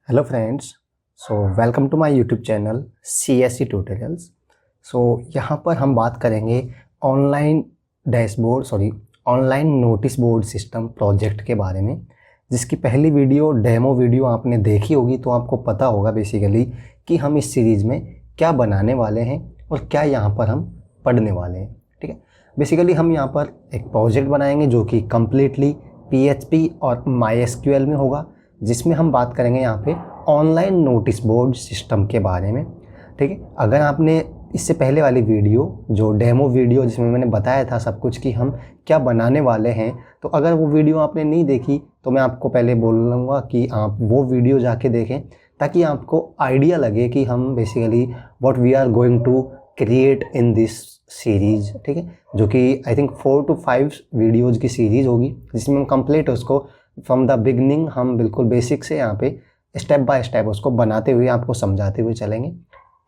Hello friends. Welcome to my YouTube channel CSE tutorials. यहाँ पर हम बात करेंगे online online notice board system project के बारे में, जिसकी पहली वीडियो डेमो वीडियो आपने देखी होगी, तो आपको पता होगा बेसिकली कि हम इस सीरीज़ में क्या बनाने वाले हैं और क्या यहाँ पर हम पढ़ने वाले हैं। ठीक है, बेसिकली हम यहाँ पर एक प्रोजेक्ट बनाएंगे जो कि कम्प्लीटली PHP और MySQL में होगा, जिसमें हम बात करेंगे यहाँ पे ऑनलाइन नोटिस बोर्ड सिस्टम के बारे में। ठीक है, अगर आपने इससे पहले वाली वीडियो जो डेमो वीडियो जिसमें मैंने बताया था सब कुछ कि हम क्या बनाने वाले हैं, तो अगर वो वीडियो आपने नहीं देखी तो मैं आपको पहले बोलूँगा कि आप वो वीडियो जाके देखें, ताकि आपको आइडिया लगे कि हम basically what we are going to create in this series. ठीक है, जो कि आई थिंक 4 to 5 वीडियोज़ की सीरीज़ होगी, जिसमें हम कंप्लीट उसको फ्रॉम द बिगनिंग हम बिल्कुल बेसिक से यहाँ पे स्टेप बाय स्टेप उसको बनाते हुए आपको समझाते हुए चलेंगे।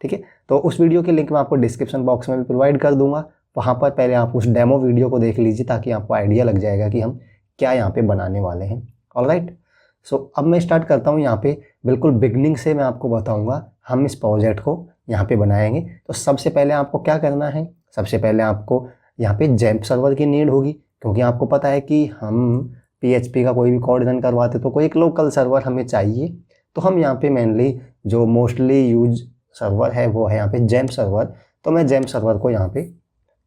ठीक है, तो उस वीडियो की लिंक मैं आपको डिस्क्रिप्शन बॉक्स में भी प्रोवाइड कर दूंगा। वहाँ पर पहले आप उस डेमो वीडियो को देख लीजिए, ताकि आपको आइडिया लग जाएगा कि हम क्या यहाँ पे बनाने वाले हैं। ऑलराइट, अब मैं स्टार्ट करता हूँ। यहाँ पे बिल्कुल बिगनिंग से मैं आपको बताऊँगा हम इस प्रोजेक्ट को यहाँ पे बनाएंगे। तो सबसे पहले आपको क्या करना है, सबसे पहले आपको यहाँ पे जैम्प सर्वर की नीड होगी, क्योंकि आपको पता है कि हम PHP का कोई भी कोड रन करवाते तो कोई एक लोकल सर्वर हमें चाहिए। तो हम यहाँ पे मेनली जो मोस्टली यूज सर्वर है वो है यहाँ पे जैम्प सर्वर। तो मैं जैम्प सर्वर को यहाँ पे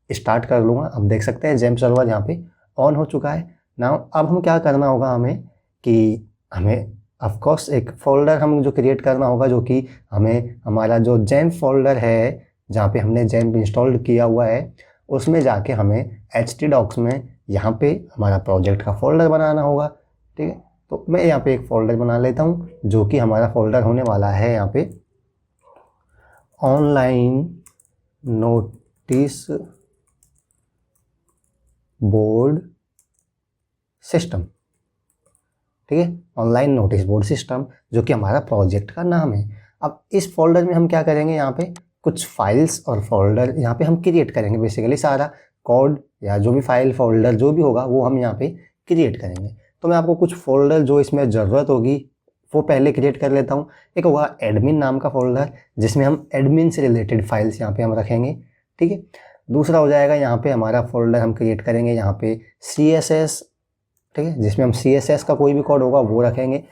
स्टार्ट कर लूँगा। अब देख सकते हैं जैम्प सर्वर यहाँ पे ऑन हो चुका है। नाउ अब हम क्या करना होगा, हमें ऑफ कोर्स एक फ़ोल्डर हम जो क्रिएट करना होगा, जो कि हमें हमारा जो जैम्प फोल्डर है जहाँ पे हमने जैम्प इंस्टॉल किया हुआ है, उसमें जाके हमें htdocs में यहाँ पे हमारा प्रोजेक्ट का फ़ोल्डर बनाना होगा। ठीक है, तो मैं यहाँ पे एक फ़ोल्डर बना लेता हूँ, जो कि हमारा फ़ोल्डर होने वाला है यहाँ पे ऑनलाइन नोटिस बोर्ड सिस्टम। ठीक है, ऑनलाइन नोटिस बोर्ड सिस्टम जो कि हमारा प्रोजेक्ट का नाम है। अब इस फोल्डर में हम क्या करेंगे, यहाँ पे कुछ फाइल्स और फोल्डर यहाँ पे हम क्रिएट करेंगे। बेसिकली सारा कोड या जो भी फाइल फोल्डर जो भी होगा वो हम यहाँ पे क्रिएट करेंगे। तो मैं आपको कुछ फोल्डर जो इसमें ज़रूरत होगी वो पहले क्रिएट कर लेता हूँ। एक होगा एडमिन नाम का फोल्डर, जिसमें हम एडमिन से रिलेटेड फाइल्स यहाँ पे हम रखेंगे। ठीक है, दूसरा हो जाएगा यहाँ पे हमारा फोल्डर हम क्रिएट करेंगे यहाँ पे CSS। ठीक है, जिसमें हम CSS का कोई भी कोड होगा वो रखेंगे।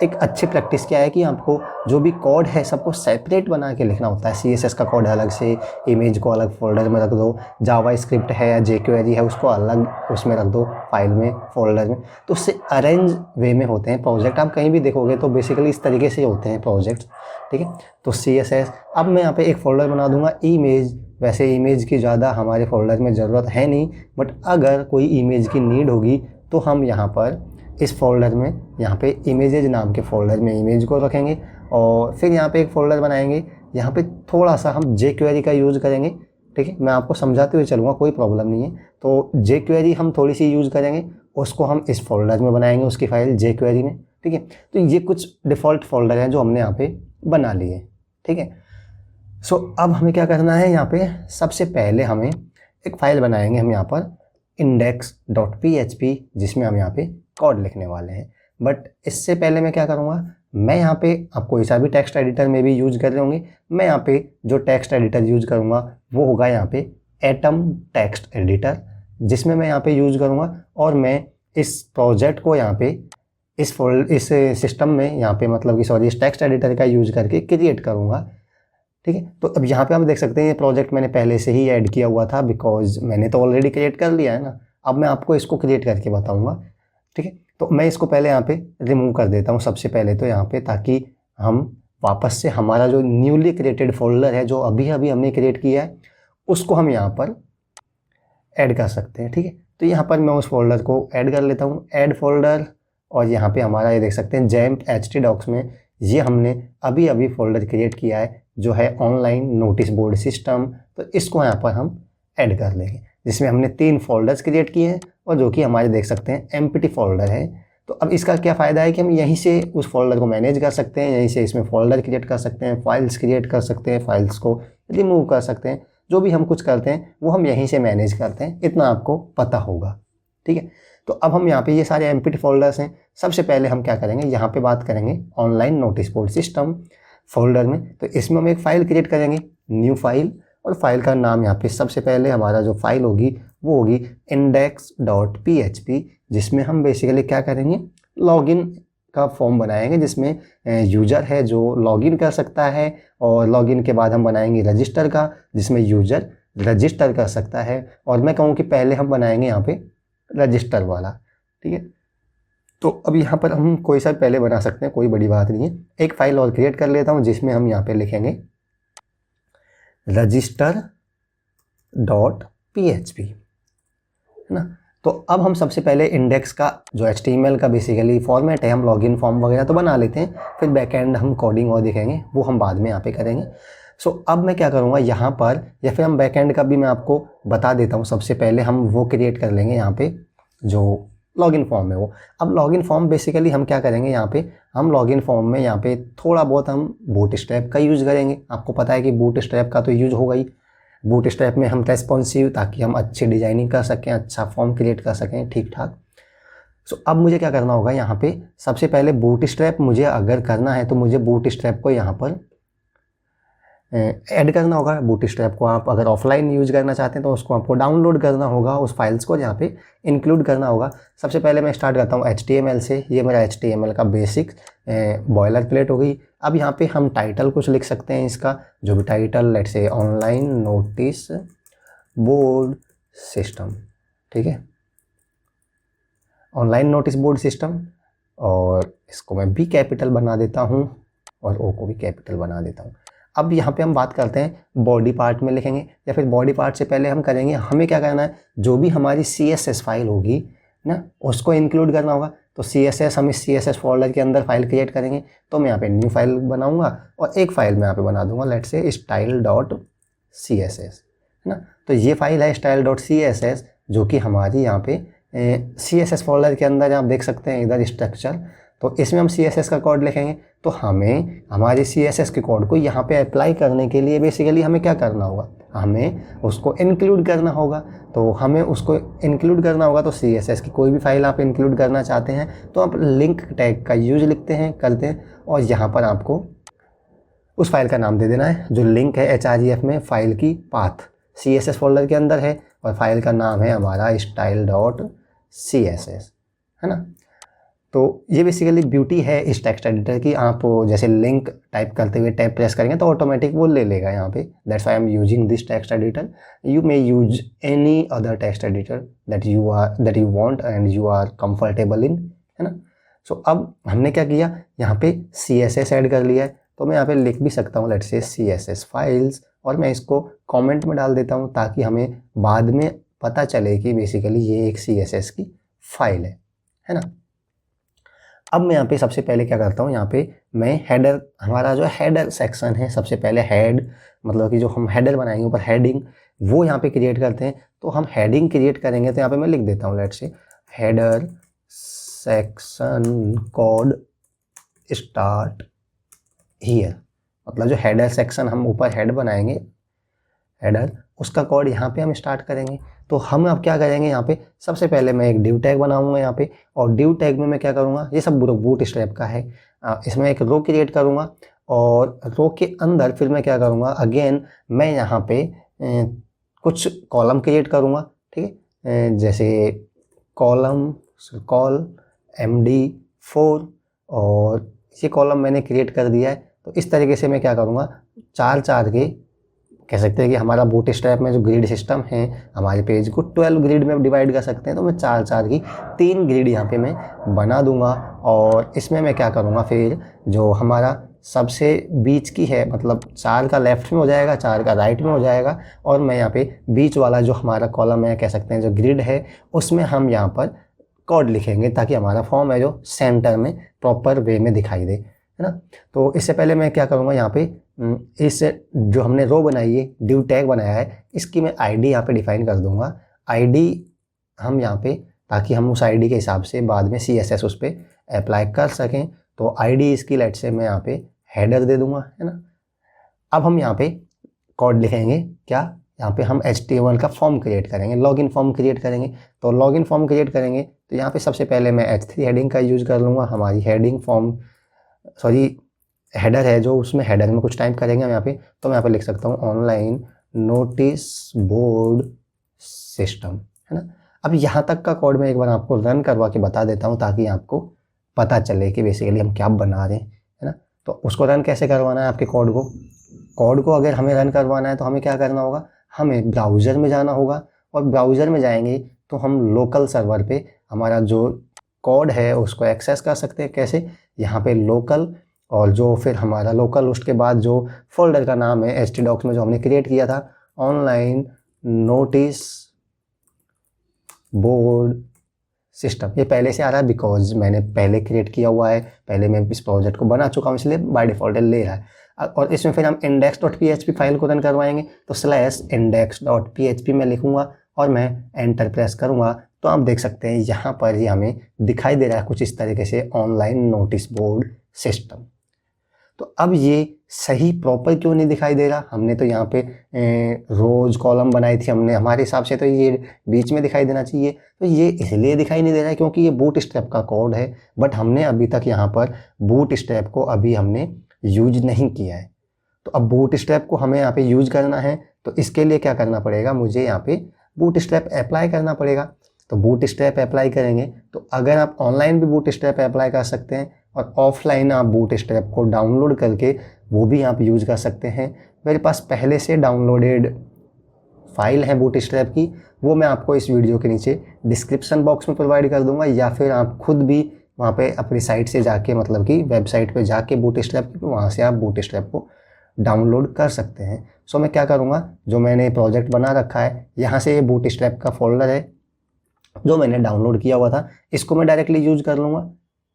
एक अच्छी प्रैक्टिस क्या है कि आपको जो भी कोड है सबको सेपरेट बना के लिखना होता है। CSS का कोड अलग से, इमेज को अलग फोल्डर में रख दो, जावा स्क्रिप्ट है या jQuery है उसको अलग उसमें रख दो फाइल में, फोल्डर में। तो उससे अरेंज वे में होते हैं प्रोजेक्ट। आप कहीं भी देखोगे तो बेसिकली इस तरीके से होते हैं प्रोजेक्ट्स। ठीक है, तो CSS। अब मैं यहाँ पे एक फ़ोल्डर बना दूंगा इमेज। वैसे इमेज की ज़्यादा हमारे फोल्डर में ज़रूरत है नहीं, बट अगर कोई इमेज की नीड होगी तो हम यहाँ पर इस फोल्डर में यहाँ पे इमेजेज नाम के फोल्डर में इमेज को रखेंगे। और फिर यहाँ पे एक फ़ोल्डर बनाएंगे, यहाँ पे थोड़ा सा हम jQuery का यूज़ करेंगे। ठीक है, मैं आपको समझाते हुए चलूँगा, कोई प्रॉब्लम नहीं है। तो jQuery हम थोड़ी सी यूज़ करेंगे, उसको हम इस फोल्डर में बनाएंगे, उसकी फाइल jQuery में। ठीक है, तो ये कुछ डिफ़ॉल्ट फोल्डर हैं जो हमने यहाँ पे बना लिए। ठीक है, अब हमें क्या करना है, यहाँ पे सबसे पहले हमें एक फ़ाइल बनाएंगे हम यहाँ पर index.php, जिसमें हम यहाँ पे कोड लिखने वाले हैं। बट इससे पहले मैं क्या करूँगा, मैं यहाँ पे आप कोई सा भी टेक्स्ट एडिटर में भी यूज़ कर रहे होंगे, मैं यहाँ पे जो टेक्स्ट एडिटर यूज़ करूँगा वो होगा यहाँ पे एटम टेक्स्ट एडिटर, जिसमें मैं यहाँ पे यूज़ करूँगा। और मैं इस प्रोजेक्ट को यहाँ पे इस सिस्टम में यहाँ पे इस टेक्स्ट एडिटर का यूज़ करके क्रिएट करूँगा। ठीक है, तो अब यहाँ पे आप देख सकते हैं ये प्रोजेक्ट मैंने पहले से ही ऐड किया हुआ था, बिकॉज मैंने तो ऑलरेडी क्रिएट कर लिया है ना। अब मैं आपको इसको क्रिएट करके बताऊँगा। ठीक है, तो मैं इसको पहले यहाँ पे रिमूव कर देता हूँ सबसे पहले तो यहाँ पे, ताकि हम वापस से हमारा जो न्यूली क्रिएटेड फोल्डर है जो अभी अभी हमने क्रिएट किया है उसको हम यहाँ पर ऐड कर सकते हैं। ठीक है, तो यहाँ पर मैं उस फोल्डर को ऐड कर लेता हूँ, ऐड फोल्डर। और यहाँ पे हमारा ये देख सकते हैं जैम्प htdocs में ये हमने अभी अभी फोल्डर क्रिएट किया है जो है ऑनलाइन नोटिस बोर्ड सिस्टम। तो इसको यहाँ पर हम ऐड कर लेंगे, जिसमें हमने 3 फोल्डर्स क्रिएट किए हैं और जो कि हमारे देख सकते हैं एम्प्टी फोल्डर है। तो अब इसका क्या फ़ायदा है कि हम यहीं से उस फोल्डर को मैनेज कर सकते हैं, यहीं से इसमें फ़ोल्डर क्रिएट कर सकते हैं, फाइल्स क्रिएट कर सकते हैं, फाइल्स को रिमूव कर सकते हैं। जो भी हम कुछ करते हैं वो हम यहीं से मैनेज करते हैं, इतना आपको पता होगा। ठीक है, तो अब हम यहाँ पे ये सारे एम्प्टी फोल्डर्स हैं। सबसे पहले हम क्या करेंगे, यहाँ पे बात करेंगे online notice board system folder में। तो इसमें हम एक फ़ाइल क्रिएट करेंगे, न्यू फाइल, और फाइल का नाम यहाँ पे सबसे पहले हमारा जो फाइल होगी वो होगी index.php, जिसमें हम बेसिकली क्या करेंगे, लॉगिन का फॉर्म बनाएंगे, जिसमें यूज़र है जो लॉगिन कर सकता है, और लॉगिन के बाद हम बनाएंगे रजिस्टर का, जिसमें यूज़र रजिस्टर कर सकता है। और मैं कहूँ कि पहले हम बनाएंगे यहाँ पे रजिस्टर वाला, ठीक है। तो अब यहाँ पर हम कोई सा पहले बना सकते हैं, कोई बड़ी बात नहीं है। एक फ़ाइल और क्रिएट कर लेता हूँ जिसमें हम यहाँ पे लिखेंगे register.php, है ना। तो अब हम सबसे पहले इंडेक्स का जो HTML का बेसिकली फॉर्मेट है, हम लॉगिन फॉर्म वगैरह तो बना लेते हैं, फिर बैकएंड हम कोडिंग और दिखाएंगे, वो हम बाद में यहाँ पे करेंगे। सो अब मैं क्या करूँगा यहाँ पर, या फिर हम बैकएंड का भी मैं आपको बता देता हूँ। सबसे पहले हम वो क्रिएट कर लेंगे यहाँ पे जो लॉगिन फॉर्म है वो। अब लॉगिन फॉर्म बेसिकली हम क्या करेंगे, यहाँ पे हम लॉगिन फॉर्म में यहाँ पे थोड़ा बहुत हम बूटस्ट्रैप का यूज़ करेंगे। आपको पता है कि बूटस्ट्रैप का तो यूज़ होगा ही। बूटस्ट्रैप में हम रेस्पॉन्सिव, ताकि हम अच्छी डिजाइनिंग कर सकें, अच्छा फॉर्म क्रिएट कर सकें ठीक ठाक। सो अब मुझे क्या करना होगा, यहाँ पे सबसे पहले बूटस्ट्रैप मुझे अगर करना है तो मुझे बूटस्ट्रैप को यहाँ पर ऐड करना होगा। बूटस्ट्रैप को आप अगर ऑफलाइन यूज़ करना चाहते हैं तो उसको आपको डाउनलोड करना होगा, उस फाइल्स को यहाँ पे इंक्लूड करना होगा। सबसे पहले मैं स्टार्ट करता हूँ HTML से। ये मेरा HTML का बेसिक बॉयलर प्लेट हो गई। अब यहाँ पे हम टाइटल कुछ लिख सकते हैं इसका, जो भी title, let's say online notice board system, ठीक है, ऑनलाइन नोटिस बोर्ड सिस्टम। और इसको मैं भी कैपिटल बना देता हूँ और ओ को भी कैपिटल बना देता हूँ। अब यहाँ पे हम बात करते हैं बॉडी पार्ट में लिखेंगे, या फिर बॉडी पार्ट से पहले हम करेंगे, हमें क्या करना है, जो भी हमारी CSS फाइल होगी ना उसको इंक्लूड करना होगा। तो CSS, हम इस CSS फोल्डर के अंदर फाइल क्रिएट करेंगे। तो मैं यहाँ पे न्यू फाइल बनाऊंगा और एक फाइल मैं यहाँ पे बना दूंगा, लेट्स से style.css, है ना। तो ये फाइल है style.css, जो कि हमारी यहाँ पे CSS फोल्डर के अंदर आप देख सकते हैं इधर स्ट्रक्चर। तो इसमें हम CSS का कोड लिखेंगे। तो हमें हमारे CSS के कोड को यहाँ पे अप्लाई करने के लिए बेसिकली हमें क्या करना होगा, हमें उसको इंक्लूड करना होगा। तो हमें उसको इंक्लूड करना होगा, तो CSS की कोई भी फाइल आप इंक्लूड करना चाहते हैं तो आप लिंक टैग का यूज लिखते हैं, करते हैं, और यहाँ पर आपको उस फाइल का नाम दे देना है। जो लिंक है href में फाइल की पाथ CSS फोल्डर के अंदर है, और फाइल का नाम है हमारा style.css, है ना। तो ये बेसिकली ब्यूटी है इस टेक्स्ट एडिटर की। आप जैसे लिंक टाइप करते हुए टैब प्रेस करेंगे तो ऑटोमेटिक वो ले लेगा यहाँ पे। That's why I am using this text editor. You may use any other text editor that you want and you are comfortable in, है ना। सो अब हमने क्या किया, यहाँ पे CSS ऐड कर लिया है। तो मैं यहाँ पे लिख भी सकता हूँ लेट्स से CSS फाइल्स, और मैं इसको कॉमेंट में डाल देता हूँ ताकि हमें बाद में पता चले कि बेसिकली ये एक CSS की फाइल है ना। अब मैं यहाँ पे सबसे पहले क्या करता हूँ, यहाँ पे मैं हेडर, हमारा जो हेडर सेक्शन है, सबसे पहले हेड मतलब कि जो हम हेडर बनाएंगे ऊपर हेडिंग, वो यहाँ पे क्रिएट करते हैं। तो हम हेडिंग क्रिएट करेंगे तो यहाँ पे मैं लिख देता हूँ let's say header section code start here. मतलब जो हेडर सेक्शन हम ऊपर हेड बनाएंगे, हेडर, उसका कोड यहाँ पे हम स्टार्ट करेंगे। तो हम अब क्या करेंगे, यहाँ पे सबसे पहले मैं एक डिव टैग बनाऊंगा यहाँ पे, और डिव टैग में मैं क्या करूँगा, ये सब बूटस्ट्रैप का है। इसमें एक रो क्रिएट करूँगा, और रो के अंदर फिर मैं क्या करूँगा, अगेन मैं यहाँ पे कुछ कॉलम क्रिएट करूँगा, ठीक है। जैसे कॉलम कॉल MD4, और ये कॉलम मैंने क्रिएट कर दिया है। तो इस तरीके से मैं क्या करूँगा, 4 के कह सकते हैं कि हमारा बूटस्ट्रैप में जो ग्रिड सिस्टम है, हमारे पेज को 12 ग्रिड में डिवाइड कर सकते हैं। तो मैं 4 की 3 ग्रिड यहाँ पे मैं बना दूंगा, और इसमें मैं क्या करूँगा, फिर जो हमारा सबसे बीच की है, मतलब 4 का लेफ्ट में हो जाएगा, 4 का राइट में हो जाएगा, और मैं यहाँ पे बीच वाला जो हमारा कॉलम है, कह सकते हैं जो ग्रिड है, उसमें हम यहाँ पर कोड लिखेंगे ताकि हमारा फॉर्म है जो सेंटर में प्रॉपर वे में दिखाई दे, है ना। तो इससे पहले मैं क्या करूँगा, यहाँ पे इस जो हमने रो बनाई है, डिव टैग बनाया है, इसकी मैं आईडी यहाँ पे डिफाइन कर दूंगा। आईडी हम यहाँ पे, ताकि हम उस आईडी के हिसाब से बाद में CSS उस पर अप्लाई कर सकें। तो आईडी इसकी लेट से मैं यहाँ पे हेडर दे दूंगा, है ना। अब हम यहाँ पे कोड लिखेंगे, क्या यहाँ पे हम HTML का फॉर्म क्रिएट करेंगे, लॉगिन फॉर्म क्रिएट करेंगे। तो लॉगिन फॉर्म क्रिएट करेंगे तो यहाँ पे सबसे पहले मैं H3 हेडिंग का यूज़ कर लूँगा। हमारी हेडिंग हेडर है जो, उसमें हेडर में कुछ टाइप करेंगे हम यहाँ पे, तो मैं यहाँ पे लिख सकता हूँ ऑनलाइन नोटिस बोर्ड सिस्टम, है ना। अब यहाँ तक का कोड मैं एक बार आपको रन करवा के बता देता हूँ ताकि आपको पता चले कि बेसिकली हम क्या बना रहे हैं, है ना। तो उसको रन कैसे करवाना है आपके कोड को अगर हमें रन करवाना है तो हमें क्या करना होगा, हमें ब्राउज़र में जाना होगा, और ब्राउज़र में जाएंगे तो हम लोकल सर्वर पे हमारा जो कोड है उसको एक्सेस कर सकते हैं। कैसे, यहाँ पे लोकल, और जो फिर हमारा लोकल, उसके बाद जो फोल्डर का नाम है htdocs में जो हमने क्रिएट किया था ऑनलाइन नोटिस बोर्ड सिस्टम, ये पहले से आ रहा है बिकॉज मैंने पहले क्रिएट किया हुआ है, पहले मैं इस प्रोजेक्ट को बना चुका हूँ, इसलिए बाय डिफ़ॉल्ट ले रहा है। और इसमें फिर हम index.php फाइल को रन करवाएंगे, तो /index.php में लिखूंगा और मैं एंटर प्रेस करूंगा, तो आप देख सकते हैं यहाँ पर ही हमें दिखाई दे रहा है कुछ इस तरीके से ऑनलाइन नोटिस बोर्ड सिस्टम। तो अब ये सही प्रॉपर क्यों नहीं दिखाई दे रहा, हमने तो यहाँ पे रोज कॉलम बनाई थी हमने, हमारे हिसाब से तो ये बीच में दिखाई देना चाहिए, तो ये इसलिए दिखाई नहीं दे रहा है क्योंकि ये बूटस्ट्रैप का कोड है, बट हमने अभी तक यहाँ पर बूटस्ट्रैप को अभी हमने यूज नहीं किया है। तो अब बूटस्ट्रैप को हमें यहाँ पे यूज करना है, तो इसके लिए क्या करना पड़ेगा, मुझे यहाँ पे बूटस्ट्रैप अप्लाई करना पड़ेगा। तो बूटस्ट्रैप अप्लाई करेंगे, तो अगर आप ऑनलाइन भी बूटस्ट्रैप अप्लाई कर सकते हैं और ऑफलाइन आप बूटस्ट्रैप को डाउनलोड करके वो भी आप यूज़ कर सकते हैं। मेरे पास पहले से डाउनलोडेड फाइल है बूटस्ट्रैप की, वो मैं आपको इस वीडियो के नीचे डिस्क्रिप्शन बॉक्स में प्रोवाइड कर दूंगा, या फिर आप खुद भी वहाँ पे अपनी साइट से जाके, मतलब कि वेबसाइट पे जाके बूटस्ट्रैप की, वहाँ से आप बूटस्ट्रैप को डाउनलोड कर सकते हैं। सो मैं क्या करूँगा, जो मैंने प्रोजेक्ट बना रखा है, यहाँ से ये बूटस्ट्रैप का फोल्डर है जो मैंने डाउनलोड किया हुआ था, इसको मैं डायरेक्टली यूज़ कर लूँगा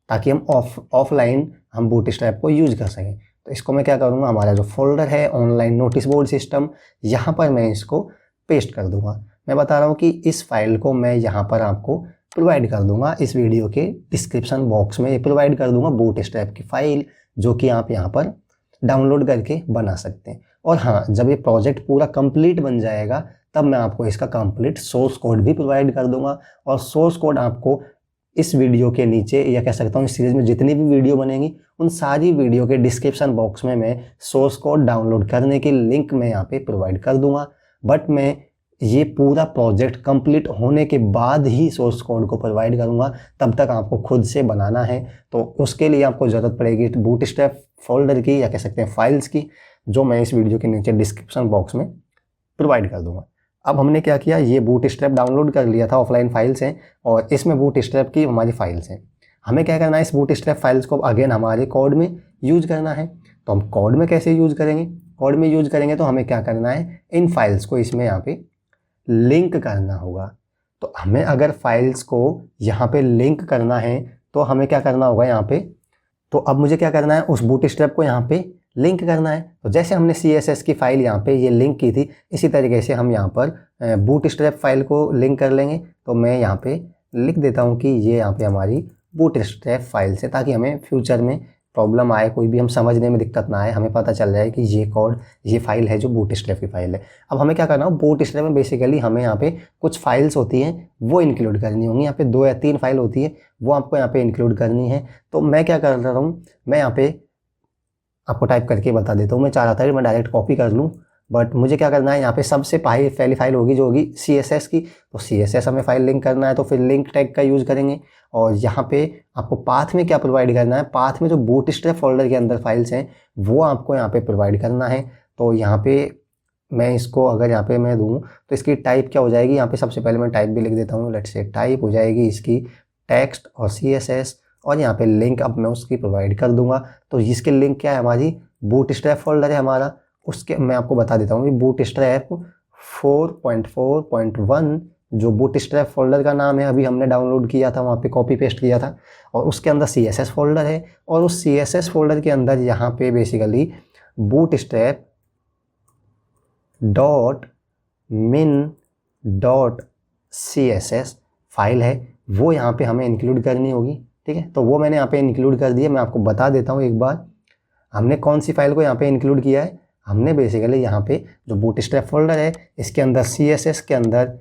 ताकि हम ऑफलाइन हम बूटस्ट्रैप को यूज़ कर सकें। तो इसको मैं क्या करूँगा, हमारा जो फोल्डर है ऑनलाइन नोटिस बोर्ड सिस्टम, यहाँ पर मैं इसको पेस्ट कर दूँगा। मैं बता रहा हूँ कि इस फाइल को मैं यहाँ पर आपको प्रोवाइड कर दूँगा, इस वीडियो के डिस्क्रिप्शन बॉक्स में प्रोवाइड कर दूँगा बूटस्ट्रैप की फ़ाइल, जो कि आप यहाँ पर डाउनलोड करके बना सकते हैं। और हाँ, जब ये प्रोजेक्ट पूरा कंप्लीट बन जाएगा तब मैं आपको इसका कंप्लीट सोर्स कोड भी प्रोवाइड कर दूँगा, और सोर्स कोड आपको इस वीडियो के नीचे, या कह सकता हूँ इस सीरीज़ में जितनी भी वीडियो बनेंगी उन सारी वीडियो के डिस्क्रिप्शन बॉक्स में मैं सोर्स कोड डाउनलोड करने की लिंक मैं यहाँ पे प्रोवाइड कर दूंगा। बट मैं ये पूरा प्रोजेक्ट कंप्लीट होने के बाद ही सोर्स कोड को प्रोवाइड करूँगा, तब तक आपको खुद से बनाना है। तो उसके लिए आपको ज़रूरत पड़ेगी बूटस्ट्रैप फोल्डर की, या कह सकते हैं फाइल्स की, जो मैं इस वीडियो के नीचे डिस्क्रिप्शन बॉक्स में प्रोवाइड कर दूँगा। अब हमने क्या किया, ये बूटस्ट्रैप डाउनलोड कर लिया था, ऑफलाइन फाइल्स हैं, और इसमें बूटस्ट्रैप की हमारी फाइल्स हैं। हमें क्या करना है, इस बूटस्ट्रैप फाइल्स को अगेन हमारे कोड में यूज करना है। तो हम कोड में कैसे यूज करेंगे, कोड में यूज करेंगे तो हमें क्या करना है, इन फाइल्स को इसमें यहाँ पे लिंक करना होगा। तो हमें अगर फाइल्स को यहाँ पे लिंक करना है तो हमें क्या करना होगा यहाँ पे, तो अब मुझे क्या करना है, उस बूटस्ट्रैप को यहाँ पे लिंक करना है। तो जैसे हमने CSS की फ़ाइल यहाँ पे ये लिंक की थी, इसी तरीके से हम यहाँ पर बूटस्ट्रैप फाइल को लिंक कर लेंगे। तो मैं यहाँ पे लिख देता हूँ कि ये यहाँ पे हमारी बूटस्ट्रैप फाइल से, ताकि हमें फ्यूचर में प्रॉब्लम आए, कोई भी हम समझने में दिक्कत ना आए, हमें पता चल जाए कि ये कोड, ये फाइल है जो बूटस्ट्रैप की फ़ाइल है। अब हमें क्या करना हो, बूटस्ट्रैप में बेसिकली हमें यहाँ पे कुछ फाइल्स होती हैं वो इंक्लूड करनी होंगी। यहाँ पे 2 या 3 फाइल होती है, वो आपको यहाँ पे इंक्लूड करनी है। तो मैं क्या कर रहा हूँ, मैं यहाँ पे आपको टाइप करके बता देता हूँ। मैं चाह रहा था कि मैं डायरेक्ट कॉपी कर लूँ, बट मुझे क्या करना है, यहाँ पे सबसे पहली फाइल होगी जो होगी CSS की। तो CSS हमें फाइल लिंक करना है, तो फिर लिंक टैग का यूज़ करेंगे। और यहाँ पे आपको पाथ में क्या प्रोवाइड करना है, पाथ में जो बूटस्ट्रैप फोल्डर के अंदर फाइल्स हैं वो आपको यहाँ पे प्रोवाइड करना है। तो यहाँ पे मैं इसको अगर यहाँ पे मैं दूँ तो इसकी टाइप क्या हो जाएगी, यहाँ पे सबसे पहले मैं टाइप भी लिख देता हूँ। लेट्स से टाइप हो जाएगी इसकी टेक्स्ट और CSS, और यहाँ पे लिंक अब मैं उसकी प्रोवाइड कर दूंगा। तो इसके लिंक क्या है, हमारी बूटस्ट्रैप फोल्डर है हमारा, उसके मैं आपको बता देता हूँ कि बूटस्ट्रैप 4.4.1 जो बूटस्ट्रैप फोल्डर का नाम है, अभी हमने डाउनलोड किया था, वहाँ पे कॉपी पेस्ट किया था, और उसके अंदर CSS फोल्डर है, और उस CSS फोल्डर के अंदर यहाँ पे बेसिकली बूटस्ट्रैप .min.css फाइल है, वो यहाँ पे हमें इंक्लूड करनी होगी। ठीक है, तो वो मैंने यहाँ पे इंक्लूड कर दिया। मैं आपको बता देता हूँ एक बार, हमने कौन सी फाइल को यहाँ पे इंक्लूड किया है। हमने बेसिकली यहाँ पे जो बूटस्ट्रैप फोल्डर है इसके अंदर CSS के अंदर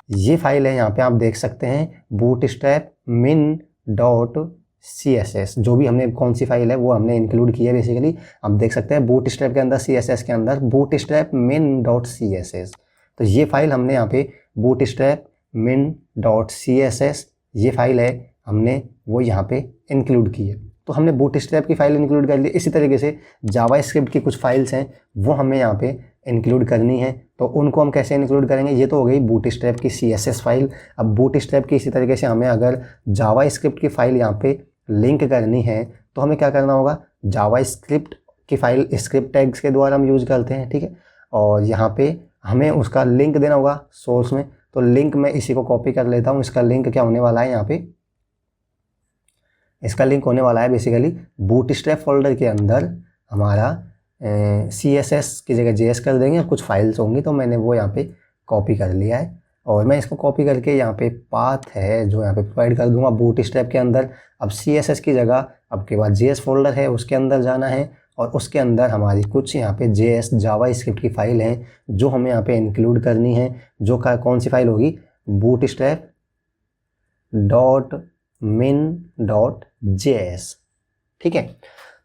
ये फाइल है, यहाँ पे आप देख सकते हैं बूटस्ट्रैप min.css, जो भी हमने कौन सी फाइल है वो हमने इंक्लूड की है बेसिकली। आप देख सकते हैं बूटस्ट्रैप के अंदर CSS के अंदर बूटस्ट्रैप min.css, तो ये फाइल हमने यहाँ पे बूटस्ट्रैप min.css ये फाइल है हमने वो यहाँ पे इंक्लूड की है। तो हमने बूटस्ट्रैप की फाइल इंक्लूड कर ली। इसी तरीके से जावास्क्रिप्ट की कुछ फाइल्स हैं वो हमें यहाँ पे इंक्लूड करनी है, तो उनको हम कैसे इंक्लूड करेंगे। ये तो हो गई बूटस्ट्रैप की CSS फाइल। अब बूटस्ट्रैप की इसी तरीके से हमें अगर जावास्क्रिप्ट की फाइल यहाँ पे लिंक करनी है तो हमें क्या करना होगा, जावास्क्रिप्ट की फाइल स्क्रिप्ट टैग्स के द्वारा हम यूज़ करते हैं, ठीक है। और यहाँ पे हमें उसका लिंक देना होगा सोर्स में, तो लिंक मैं इसी को कॉपी कर लेता हूँ। इसका लिंक क्या होने वाला है, यहाँ पे इसका लिंक होने वाला है बेसिकली बूटस्ट्रैप फोल्डर के अंदर हमारा CSS की जगह JS कर देंगे और कुछ फाइल्स होंगी, तो मैंने वो यहाँ पे कॉपी कर लिया है और मैं इसको कॉपी करके यहाँ पे पाथ है जो यहाँ पे प्रोवाइड कर दूंगा बूटस्ट्रैप के अंदर। अब CSS की जगह अब के बाद JS फोल्डर है उसके अंदर जाना है और उसके अंदर हमारी कुछ यहाँ पे JS जावास्क्रिप्ट की फाइल है जो हमें यहाँ पे इंक्लूड करनी है, जो कौन सी फाइल होगी, bootstrap.min.js, ठीक है।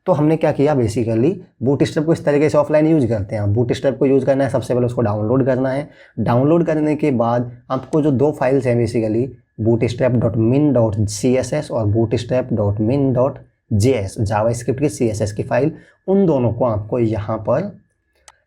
तो हमने क्या किया बेसिकली, बूटस्ट्रैप को इस तरीके से ऑफलाइन यूज करते हैं। बूटस्ट्रैप को यूज़ करना है, सबसे पहले उसको डाउनलोड करना है। डाउनलोड करने के बाद आपको जो दो फाइल्स हैं बेसिकली bootstrap.min.css और bootstrap.min.js जावास्क्रिप्ट की CSS की फाइल, उन दोनों को आपको यहाँ पर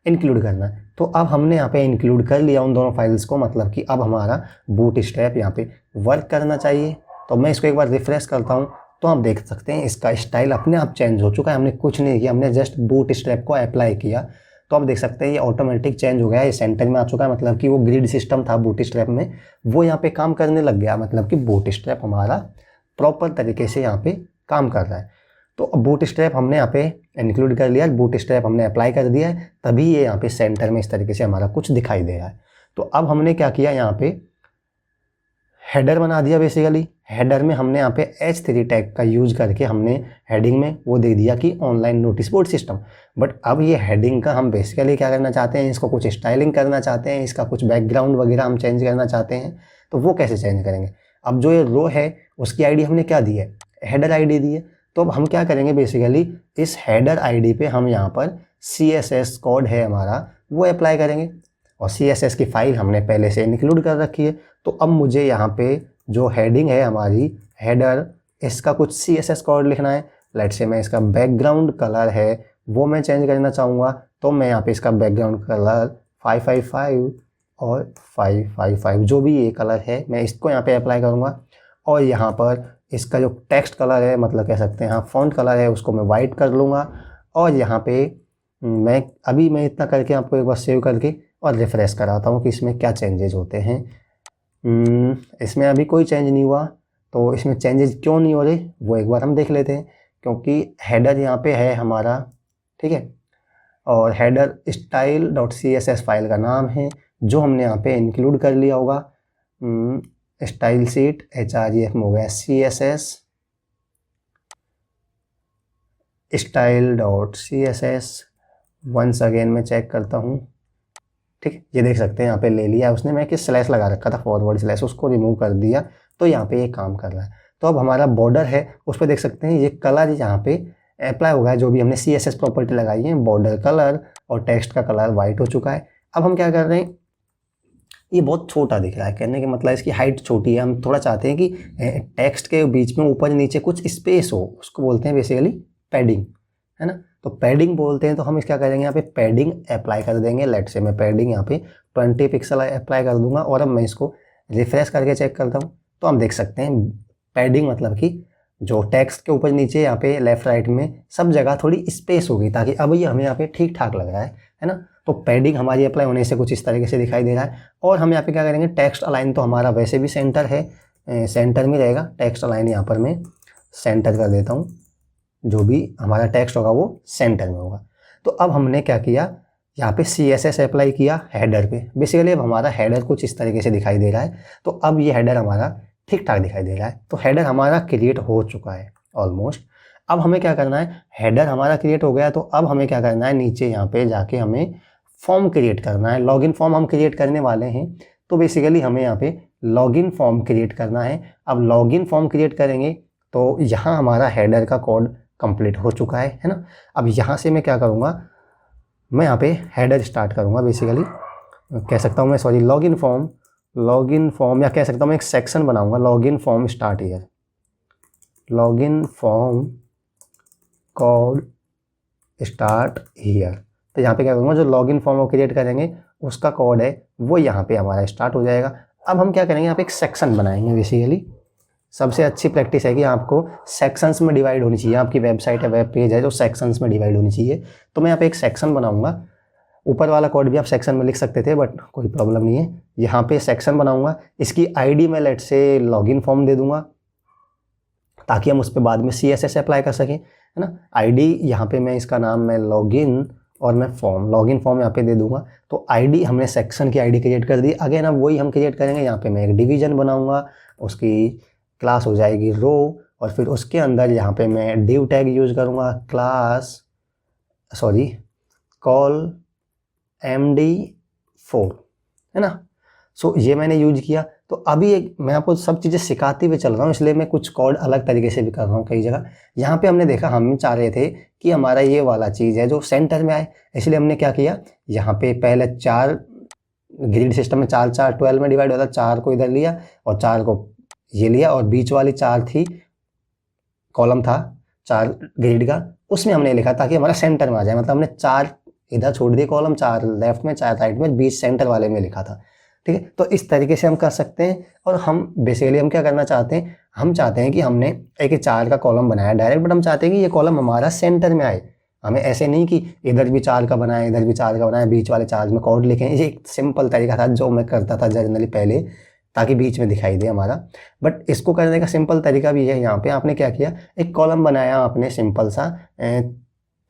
इंक्लूड करना है। तो अब हमने यहाँ पे इंक्लूड कर लिया उन दोनों फाइल्स को, मतलब कि अब हमारा बूटस्ट्रैप यहाँ पे वर्क करना चाहिए। तो मैं इसको एक बार रिफ्रेश करता हूँ तो आप देख सकते हैं इसका स्टाइल अपने आप चेंज हो चुका है। हमने कुछ नहीं किया, हमने जस्ट बूटस्ट्रैप को अप्लाई किया तो आप देख सकते हैं ये ऑटोमेटिक चेंज हो गया है, ये सेंटर में आ चुका है। मतलब कि वो ग्रिड सिस्टम था बूटस्ट्रैप में, वो यहाँ पे काम करने लग गया। मतलब कि बूटस्ट्रैप हमारा प्रॉपर तरीके से यहाँ पे काम कर रहा है। तो बूटस्ट्रैप हमने यहाँ पे इंक्लूड कर लिया, बूटस्ट्रैप हमने अप्लाई कर दिया है, तभी ये यहाँ पे सेंटर में इस तरीके से हमारा कुछ दिखाई दे रहा है। तो अब हमने क्या किया, यहाँ पे हेडर बना दिया। बेसिकली हेडर में हमने यहाँ पे H3 टैग का यूज करके हमने हेडिंग में वो दे दिया कि online notice board system. But अब ये हेडिंग का हम बेसिकली क्या करना चाहते हैं, इसको कुछ स्टाइलिंग करना चाहते हैं, इसका कुछ बैकग्राउंड वगैरह हम चेंज करना चाहते हैं। तो वो कैसे चेंज करेंगे। अब जो ये रो है उसकी आईडी हमने क्या दी है, हेडर आईडी दी है। तो अब हम क्या करेंगे बेसिकली, इस हेडर आईडी पे हम यहाँ पर CSS कोड है हमारा वो अप्लाई करेंगे और CSS की फाइल हमने पहले से इंक्लूड कर रखी है। तो अब मुझे यहाँ पे जो हेडिंग है हमारी हेडर, इसका कुछ CSS कोड लिखना है। लेट्स से मैं इसका बैकग्राउंड कलर है वो मैं चेंज करना चाहूँगा, तो मैं यहाँ पे इसका बैकग्राउंड कलर 555 और 555 जो भी ये कलर है मैं इसको यहाँ पे अप्लाई करूँगा। और यहाँ पर इसका जो टेक्स्ट कलर है, मतलब कह सकते हैं हाँ फॉन्ट कलर है, उसको मैं वाइट कर लूँगा। और यहाँ पे मैं इतना करके आपको एक बार सेव करके और रिफ्रेश कराता हूँ कि इसमें क्या चेंजेस होते हैं। इसमें अभी कोई चेंज नहीं हुआ, तो इसमें चेंजेस क्यों नहीं हो रहे वो एक बार हम देख लेते हैं। क्योंकि हेडर यहाँ पे है हमारा, ठीक है, और हेडर style.css फाइल का नाम है जो हमने यहाँ पे इंक्लूड कर लिया होगा। स्टाइल शीट href में हो गया CSS style.css। वंस अगेन मैं चेक करता हूँ, ठीक, ये देख सकते हैं यहाँ पे ले लिया उसने। मैं कि स्लैश लगा रखा था फॉरवर्ड स्लैश, उसको रिमूव कर दिया तो यहाँ पे ये काम कर रहा है। तो अब हमारा बॉर्डर है उस पर देख सकते हैं ये कलर यहाँ पे अप्लाई हो गया है, जो भी हमने CSS प्रॉपर्टी लगाई है, बॉर्डर कलर और टेक्स्ट का कलर वाइट हो चुका है। अब हम क्या कर रहे हैं, ये बहुत छोटा दिख रहा है, कहने के मतलब इसकी हाइट छोटी है। हम थोड़ा चाहते हैं कि टेक्स्ट के बीच में ऊपर नीचे कुछ स्पेस हो, उसको बोलते हैं बेसिकली पैडिंग, है ना। तो पैडिंग बोलते हैं। तो हम क्या करेंगे, यहाँ पे पैडिंग अप्लाई कर देंगे। लेट से मैं पैडिंग यहाँ पे 20 पिक्सल अप्लाई कर दूंगा और अब मैं इसको रिफ्रेश करके चेक करता हूँ तो हम देख सकते हैं पैडिंग मतलब कि जो टेक्स्ट के ऊपर नीचे यहाँ पे लेफ्ट राइट में सब जगह थोड़ी स्पेस होगी, ताकि अब ये हमें यहाँ पे ठीक ठाक लग रहा है ना। तो पैडिंग हमारी अप्लाई होने से कुछ इस तरीके से दिखाई दे रहा है। और हम यहाँ पे क्या करेंगे, टेक्स्ट अलाइन तो हमारा वैसे भी सेंटर है, सेंटर में रहेगा। टेक्स्ट अलाइन यहाँ पर मैं सेंटर कर देता हूँ, जो भी हमारा टेक्स्ट होगा वो सेंटर में होगा। तो अब हमने क्या किया, यहाँ पे CSS अप्लाई किया हेडर पे। बेसिकली अब हमारा हेडर कुछ इस तरीके से दिखाई दे रहा है। तो अब ये हेडर हमारा ठीक ठाक दिखाई दे रहा है। तो हेडर हमारा क्रिएट हो चुका है ऑलमोस्ट। अब हमें क्या करना है, हेडर हमारा क्रिएट हो गया तो अब हमें क्या करना है, नीचे यहाँ पे जाके हमें फॉर्म क्रिएट करना है। लॉगिन फॉर्म हम क्रिएट करने वाले हैं। तो बेसिकली हमें यहाँ पे लॉगिन फॉर्म क्रिएट करना है। अब लॉगिन फॉर्म क्रिएट करेंगे तो यहाँ हमारा हेडर का कोड कंप्लीट हो चुका है ना। अब यहाँ से मैं क्या करूँगा, मैं यहाँ पे हेडर स्टार्ट करूँगा, बेसिकली कह सकता हूँ मैं, सॉरी, लॉगिन फॉर्म या कह सकता हूँ मैं एक सेक्शन बनाऊँगा, login form start here, login form code start here. तो यहाँ पे क्या करूँगा, जो लॉगिन फॉर्म क्रिएट करेंगे उसका कोड है वो यहाँ पे हमारा स्टार्ट हो जाएगा। अब हम क्या करेंगे, यहाँ पे एक सेक्शन बनाएंगे। बेसिकली सबसे अच्छी प्रैक्टिस है कि आपको सेक्शंस में डिवाइड होनी चाहिए। आपकी वेबसाइट है, वेब पेज है, जो सेक्शंस में डिवाइड होनी चाहिए। तो मैं यहाँ पे एक सेक्शन बनाऊंगा। ऊपर वाला कोड भी आप सेक्शन में लिख सकते थे, बट कोई प्रॉब्लम नहीं है। यहाँ पे सेक्शन बनाऊंगा, इसकी आईडी मैं लेट से लॉगिन फॉर्म दे दूंगा ताकि हम उस पर बाद में CSS अप्लाई कर सकें, है ना। आईडी यहाँ पे मैं इसका नाम मैं लॉगिन और मैं लॉगिन फॉर्म यहाँ पे दे दूंगा। तो आईडी हमने सेक्शन की आईडी क्रिएट कर दी। अगेन अब वही हम क्रिएट करेंगे। यहाँ पे मैं एक डिवीजन बनाऊंगा, उसकी क्लास हो जाएगी रो, और फिर उसके अंदर यहाँ पे मैं डिव टैग यूज़ करूँगा, कॉल MD4, है ना। सो ये मैंने यूज किया। तो अभी मैं आपको सब चीज़ें सिखाते हुए चल रहा हूँ, इसलिए मैं कुछ कोड अलग तरीके से भी कर रहा हूँ कई जगह। यहाँ पे हमने देखा, हम चाह रहे थे कि हमारा ये वाला चीज़ है जो सेंटर में आए, इसलिए हमने क्या किया, यहाँ पे पहले 4 ग्रिड सिस्टम में 4 4 12 में डिवाइड होता, 4 को इधर लिया और 4 को ये लिया, और बीच वाली 4 थी कॉलम था 4 ग्रिड का, उसमें हमने लिखा ताकि हमारा सेंटर में आ जाए। मतलब हमने 4 इधर छोड़ दिए कॉलम, 4 लेफ्ट में, 4 राइट में, बीच सेंटर वाले में लिखा था। ठीक है, तो इस तरीके से हम कर सकते हैं। और हम बेसिकली हम क्या करना चाहते हैं, हम चाहते हैं कि हमने एक 4 का कॉलम बनाया डायरेक्ट, बट हम चाहते हैं कि ये कॉलम हमारा सेंटर में आए। हमें ऐसे नहीं कि इधर भी 4 का बनाए, इधर भी 4 का बनाए, बीच वाले 4 में कोड लिखें। ये एक सिंपल तरीका था जो मैं करता था जनरली पहले, ताकि बीच में दिखाई दे हमारा। बट इसको करने का सिंपल तरीका भी है। यहाँ पे आपने क्या किया, एक कॉलम बनाया आपने सिंपल सा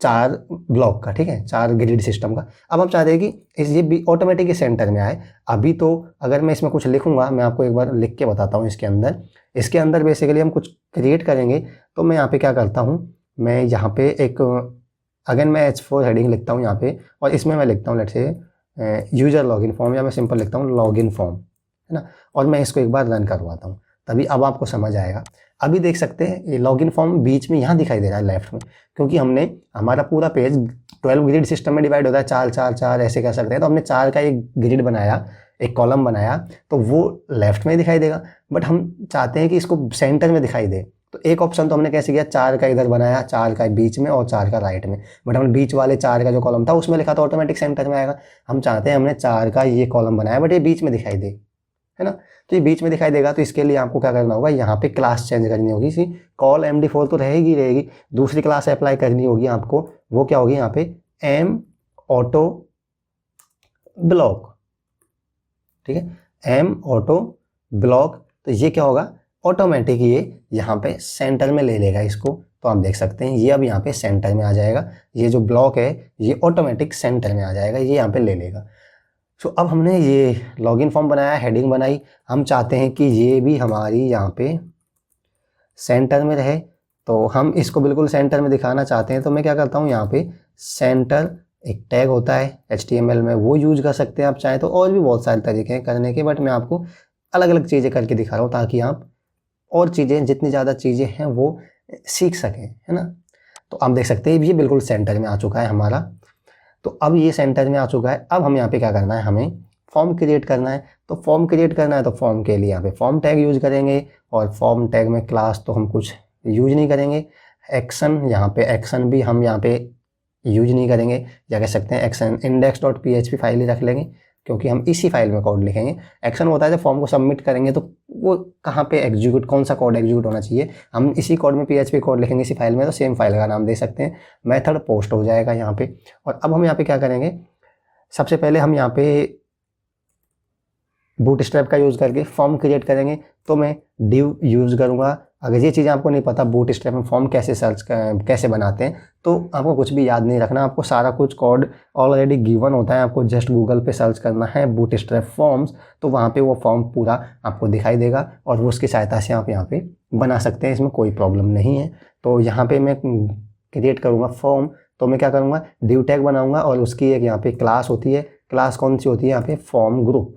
4 ब्लॉक का, ठीक है, 4 ग्रिड सिस्टम का। अब हम चाहते हैं कि ये भी ऑटोमेटिक सेंटर में आए। अभी तो अगर मैं इसमें कुछ लिखूंगा, मैं आपको एक बार लिख के बताता हूँ। इसके अंदर बेसिकली हम कुछ क्रिएट करेंगे। तो मैं यहाँ पे क्या करता हूँ, मैं यहाँ पे एक अगेन मैं H4 हेडिंग लिखता हूँ यहाँ पे, और इसमें मैं लिखता हूँ लेट से यूजर लॉगिन फॉर्म, या मैं सिंपल लिखता हूँ लॉगिन फॉर्म, है ना। और मैं इसको एक बार रन करवाता हूँ, तभी अब आपको समझ आएगा। अभी देख सकते हैं ये लॉगिन फॉर्म बीच में यहाँ दिखाई दे रहा है लेफ्ट में, क्योंकि हमने हमारा पूरा पेज 12 ग्रिड सिस्टम में डिवाइड होता है, 4 4 4 ऐसे कर सकते हैं। तो हमने 4 का एक ग्रिड बनाया, एक कॉलम बनाया, तो वो लेफ्ट में दिखाई देगा। बट हम चाहते हैं कि इसको सेंटर में दिखाई दे। तो एक ऑप्शन तो हमने कैसे किया, 4 का इधर बनाया, 4 का बीच में और 4 का राइट में। बट हमने बीच वाले 4 का जो कॉलम था उसमें लिखा था ऑटोमेटिक सेंटर में आएगा। हम चाहते हैं, हमने 4 का ये कॉलम बनाया बट ये बीच में दिखाई दे, है ना। तो ये बीच में दिखाई देगा। तो इसके लिए आपको क्या करना होगा, यहाँ पे क्लास चेंज करनी होगी। इसी कॉल MD4 तो रहेगी, दूसरी क्लास अप्लाई करनी होगी आपको। वो क्या होगी, यहाँ पे M ऑटो ब्लॉक, ठीक है, M ऑटो ब्लॉक। तो ये क्या होगा, ऑटोमेटिक ये यहाँ पे सेंटर में ले लेगा इसको। तो आप देख सकते हैं ये अब यहाँ पे सेंटर में आ जाएगा। ये जो ब्लॉक है ये ऑटोमेटिक सेंटर में आ जाएगा, ये यहाँ पे ले लेगा। सो अब हमने ये लॉगिन फॉर्म बनाया, हेडिंग बनाई, हम चाहते हैं कि ये भी हमारी यहाँ पे सेंटर में रहे। तो हम इसको बिल्कुल सेंटर में दिखाना चाहते हैं। तो मैं क्या करता हूँ, यहाँ पे सेंटर एक टैग होता है HTML में, वो यूज कर सकते हैं आप चाहें तो। और भी बहुत सारे तरीके हैं करने के, बट मैं आपको अलग अलग चीज़ें करके दिखा रहा हूँ ताकि आप और चीज़ें, जितनी ज़्यादा चीज़ें हैं वो सीख सकें, है ना। तो आप देख सकते हैं ये बिल्कुल सेंटर में आ चुका है हमारा। तो अब ये सेंटर में आ चुका है। अब हम यहाँ पे क्या करना है, हमें फॉर्म क्रिएट करना है। तो फॉर्म क्रिएट करना है तो फॉर्म के लिए यहाँ पे फॉर्म टैग यूज करेंगे, और फॉर्म टैग में क्लास तो हम कुछ यूज नहीं करेंगे। एक्शन, यहाँ पे एक्शन भी हम यहाँ पे यूज नहीं करेंगे, या कह सकते हैं एक्शन index.php फाइल ही रख लेंगे, क्योंकि हम इसी फाइल में कोड लिखेंगे। एक्शन होता है जब फॉर्म को सबमिट करेंगे तो वो कहाँ पे एग्जीक्यूट, कौन सा कोड एग्जीक्यूट होना चाहिए, हम इसी कोड में PHP कोड लिखेंगे इसी फाइल में, तो सेम फाइल का नाम दे सकते हैं। मेथड पोस्ट हो जाएगा यहाँ पे। और अब हम यहाँ पे क्या करेंगे, सबसे पहले हम यहाँ पे बूटस्ट्रैप का यूज़ करके फॉर्म क्रिएट करेंगे। तो मैं डिव यूज़ करूँगा। अगर ये चीज़ें आपको नहीं पता बूटस्ट्रैप में फॉर्म कैसे बनाते हैं, तो आपको कुछ भी याद नहीं रखना। आपको सारा कुछ कोड ऑलरेडी गिवन होता है, आपको जस्ट गूगल पे सर्च करना है बूटस्ट्रैप फॉर्म्स, तो वहाँ पे वो फॉर्म पूरा आपको दिखाई देगा, और वो उसकी सहायता से आप यहाँ पे बना सकते हैं। इसमें कोई प्रॉब्लम नहीं है। तो यहाँ पे मैं क्रिएट करूँगा फॉर्म। तो मैं क्या करूँगा, डिव टैग बनाऊँगा, और उसकी एक यहाँ पे क्लास होती है। क्लास कौन सी होती है, यहाँ पे फॉर्म ग्रुप,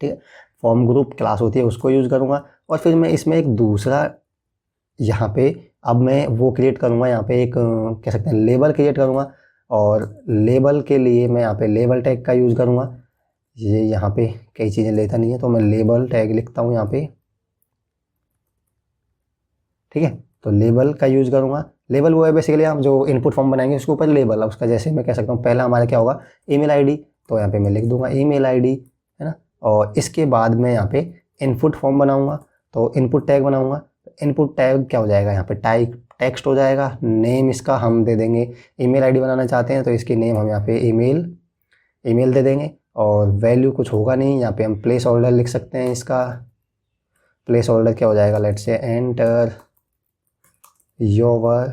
ठीक है। फॉर्म ग्रुप क्लास होती है उसको यूज़ करूँगा, और फिर मैं इसमें एक दूसरा यहाँ पे अब मैं वो क्रिएट करूँगा, यहाँ पे एक कह सकते हैं लेबल क्रिएट करूँगा, और लेबल के लिए मैं यहाँ पे लेबल टैग का यूज़ करूँगा। ये यहाँ पे कई चीज़ें लेता नहीं है तो मैं लेबल टैग लिखता हूँ यहाँ पे, ठीक है। तो लेबल का यूज़ करूँगा। लेबल वो है बेसिकली आप जो इनपुट फॉर्म बनाएंगे उसके ऊपर लेबल, उसका जैसे मैं कह सकता हूँ पहला हमारा क्या होगा, ईमेल आईडी, तो यहाँ पे मैं लिख दूंगा ईमेल आईडी, है ना। और इसके बाद मैं यहाँ पे इनपुट फॉर्म बनाऊँगा, तो इनपुट टैग बनाऊँगा। इनपुट टैग क्या हो जाएगा, यहाँ पे टाइप टेक्स्ट हो जाएगा। नेम इसका हम दे देंगे, ईमेल आईडी बनाना चाहते हैं तो इसकी नेम हम यहाँ पे ईमेल दे देंगे। और वैल्यू कुछ होगा नहीं, यहाँ पे हम प्लेस होल्डर लिख सकते हैं। इसका प्लेस होल्डर क्या हो जाएगा, let's say enter your